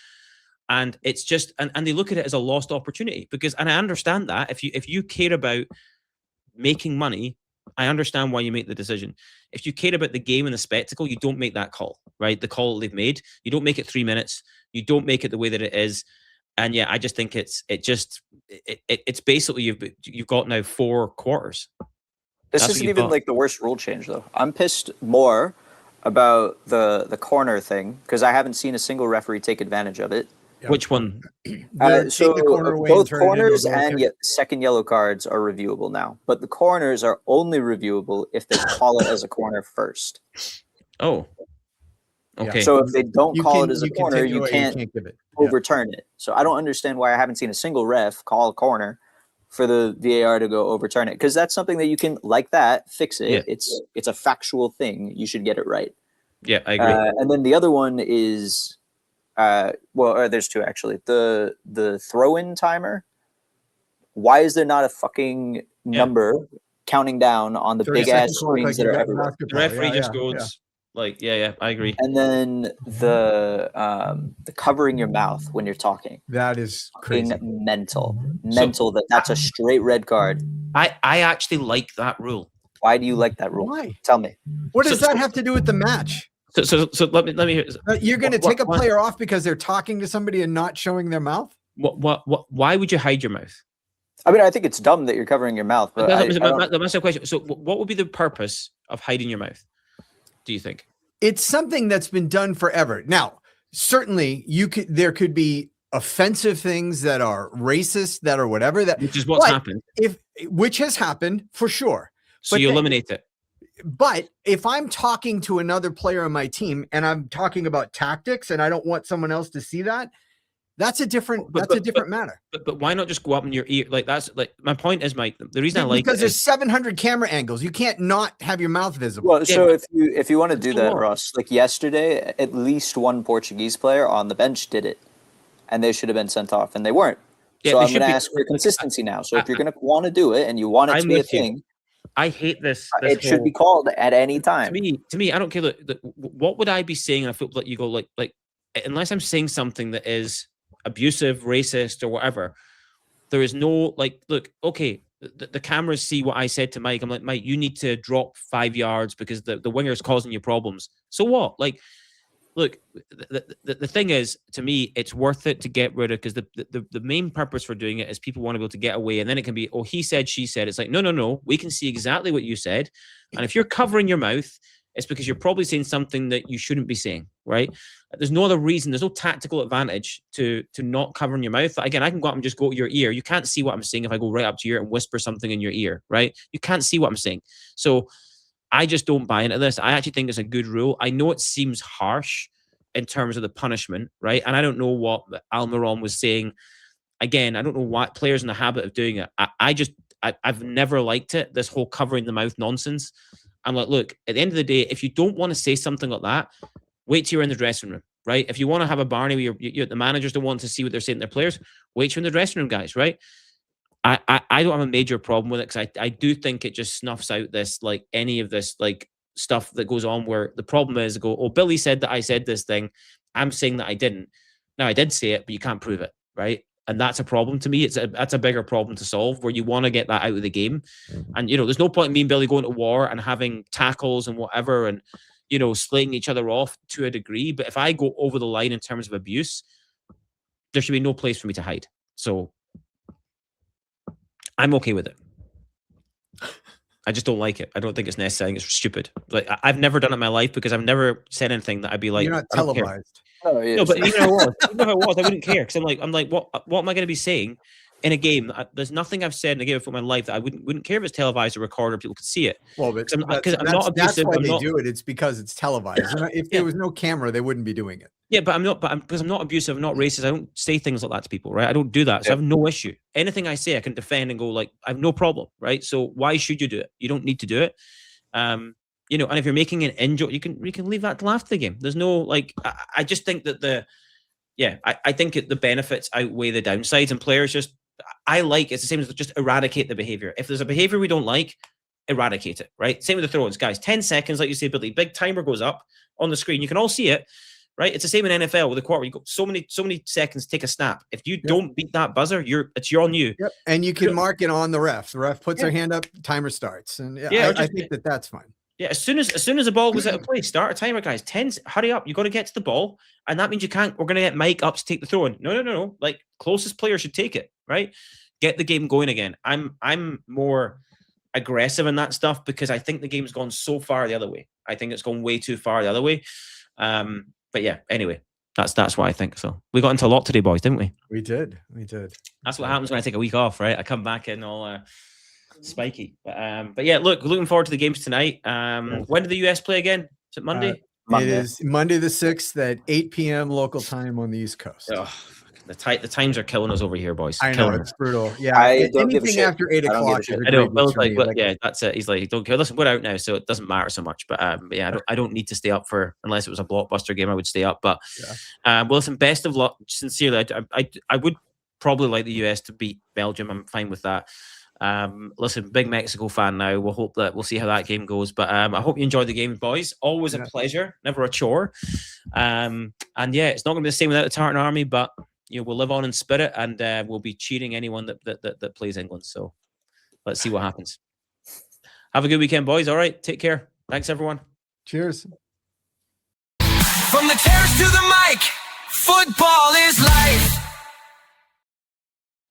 [SPEAKER 2] and it's just, and they look at it as a lost opportunity because, and I understand that if you care about making money, I understand why you make the decision. If you care about the game and the spectacle, you don't make that call, right? The call they've made, you don't make it 3 minutes. You don't make it the way that it is. And yeah, I just think it's basically you've got now 4 quarters.
[SPEAKER 4] This isn't even like the worst rule change though. I'm pissed more about the corner thing because I haven't seen a single referee take advantage of it.
[SPEAKER 2] Yep. Which one?
[SPEAKER 4] So both corners and second yellow cards are reviewable now, but the corners are only reviewable if they call it as a corner first.
[SPEAKER 2] Oh, okay.
[SPEAKER 4] So if they don't call it as a corner, you can't
[SPEAKER 3] give it.
[SPEAKER 4] overturn it. So I don't understand why I haven't seen a single ref call a corner for the VAR to go overturn it, because that's something that you can, like that, fix it. Yeah. It's a factual thing. You should get it right.
[SPEAKER 2] Yeah, I agree.
[SPEAKER 4] And then the other one is, there's 2 actually. The throw-in timer. Why is there not a fucking number counting down on the big ass screens that are everywhere?
[SPEAKER 2] The referee just goes. Like, yeah, I agree.
[SPEAKER 4] And then the covering your mouth when you're talking.
[SPEAKER 3] That is crazy.
[SPEAKER 4] Mental. That's a straight red card.
[SPEAKER 2] I actually like that rule.
[SPEAKER 4] Why do you like that rule?
[SPEAKER 3] Why?
[SPEAKER 4] Tell me.
[SPEAKER 3] What does that have to do with the match?
[SPEAKER 2] So let me hear.
[SPEAKER 3] You're going to take a player off because they're talking to somebody and not showing their mouth?
[SPEAKER 2] Why would you hide your mouth?
[SPEAKER 4] I mean, I think it's dumb that you're covering your mouth. But
[SPEAKER 2] that's the question. So what would be the purpose of hiding your mouth? Do you think?
[SPEAKER 3] It's something that's been done forever. Now, certainly there could be offensive things that are racist, that are whatever, which
[SPEAKER 2] is what's happened.
[SPEAKER 3] Which has happened for sure.
[SPEAKER 2] So you eliminate it.
[SPEAKER 3] But if I'm talking to another player on my team and I'm talking about tactics and I don't want someone else to see that, That's a different matter.
[SPEAKER 2] But why not just go up in your ear? Like that's like my point is, Mike. The reason I like
[SPEAKER 3] because there's 700 camera angles. You can't not have your mouth visible.
[SPEAKER 4] Well, so if you want to do that, Ross, like yesterday, at least one Portuguese player on the bench did it, and they should have been sent off, and they weren't. So I'm going to ask for consistency now. So if you're going to want to do it and you want it to be a thing,
[SPEAKER 2] I hate this.
[SPEAKER 4] It should be called at any time.
[SPEAKER 2] To me, I don't care. Look, what would I be saying? I feel like you go like unless I'm saying something that is abusive, racist, or whatever, there is no like. Look, okay, the cameras see what I said to Mike. I'm like, Mike, you need to drop 5 yards because the winger is causing you problems. So what? Like, look, the thing is, to me, it's worth it to get rid of because the main purpose for doing it is people want to be able to get away, and then it can be, oh, he said, she said. It's like, no, we can see exactly what you said, and if you're covering your mouth, it's because you're probably saying something that you shouldn't be saying, right? There's no other reason. There's no tactical advantage to not covering your mouth. Again, I can go up and just go to your ear. You can't see what I'm saying if I go right up to your ear and whisper something in your ear, right? You can't see what I'm saying. So I just don't buy into this. I actually think it's a good rule. I know it seems harsh in terms of the punishment, right? And I don't know what Almiron was saying. Again, I don't know what players in the habit of doing it. I've never liked it, this whole covering the mouth nonsense. I'm like, look, at the end of the day, if you don't want to say something like that, wait till you're in the dressing room, right? If you want to have a Barney where the managers don't want to see what they're saying to their players, wait till you're in the dressing room, guys, right? I don't have a major problem with it because I do think it just snuffs out this, like any of this, like stuff that goes on where the problem is oh, Billy said that I said this thing. I'm saying that I didn't. Now I did say it, but you can't prove it, right? And that's a problem to me. That's a bigger problem to solve where you want to get that out of the game. And, there's no point in me and Billy going to war and having tackles and whatever and, slaying each other off to a degree. But if I go over the line in terms of abuse, there should be no place for me to hide. So I'm okay with it. I just don't like it. I don't think it's necessary. It's stupid. Like I've never done it in my life because I've never said anything that I'd be like,
[SPEAKER 3] you're not televised.
[SPEAKER 4] Oh, yeah.
[SPEAKER 2] No, but even if I was, I wouldn't care because I'm like, what am I going to be saying in a game? There's nothing I've said in a game for my life that I wouldn't care if it's televised or recorded or people could see it.
[SPEAKER 3] Well, but I'm not abusive. That's why they do it. It's because it's televised. If there was no camera, they wouldn't be doing it.
[SPEAKER 2] Yeah, but because I'm not abusive, I'm not racist. I don't say things like that to people, right? I don't do that. So I have no issue. Anything I say, I can defend and go like, I have no problem, right? So why should you do it? You don't need to do it. And if you're making an in-joke, you can leave that till after the game. There's no I just think that I think the benefits outweigh the downsides, and players it's the same as just eradicate the behavior. If there's a behavior we don't like, eradicate it, right? Same with the throw-ins, guys. 10 seconds, like you say, Billy, big timer goes up on the screen. You can all see it, right? It's the same in NFL with the quarter. You go so many seconds, take a snap. If you don't beat that buzzer, it's on you.
[SPEAKER 3] Yep. And you can mark it on the ref. The ref puts their hand up, timer starts. And I think that's fine.
[SPEAKER 2] Yeah, as soon as the ball was out of play, start a timer, guys. 10, hurry up. You got to get to the ball. And that means we're going to get Mike up to take the throw in. No. Like, closest player should take it, right? Get the game going again. I'm more aggressive in that stuff because I think the game's gone so far the other way. I think it's gone way too far the other way. But yeah, anyway, that's what I think. So we got into a lot today, boys, didn't we?
[SPEAKER 3] We did.
[SPEAKER 2] That's what happens when I take a week off, right? I come back in all spiky. But yeah, looking forward to the games tonight. When do the US play again? Is it Monday?
[SPEAKER 3] It is Monday the 6th at 8 p.m. local time on the East Coast.
[SPEAKER 2] Oh, the times are killing us over here, boys.
[SPEAKER 3] I know, it's brutal. Yeah, anything after 8 o'clock.
[SPEAKER 2] I know. Bill's like, yeah, that's it. He's like, don't care. Listen, we're out now, so it doesn't matter so much. But yeah, I don't need to stay up unless it was a blockbuster game. I would stay up. But well, listen, best of luck. Sincerely, I would probably like the US to beat Belgium. I'm fine with that. Listen, big Mexico fan now. We'll see how that game goes. But I hope you enjoyed the game, boys. Always a pleasure, never a chore. And yeah, it's not going to be the same without the Tartan Army, but we'll live on in spirit, and we'll be cheering anyone that plays England. So let's see what happens. Have a good weekend, boys. All right, take care. Thanks, everyone.
[SPEAKER 3] Cheers.
[SPEAKER 1] From the terrace to the mic, football is life.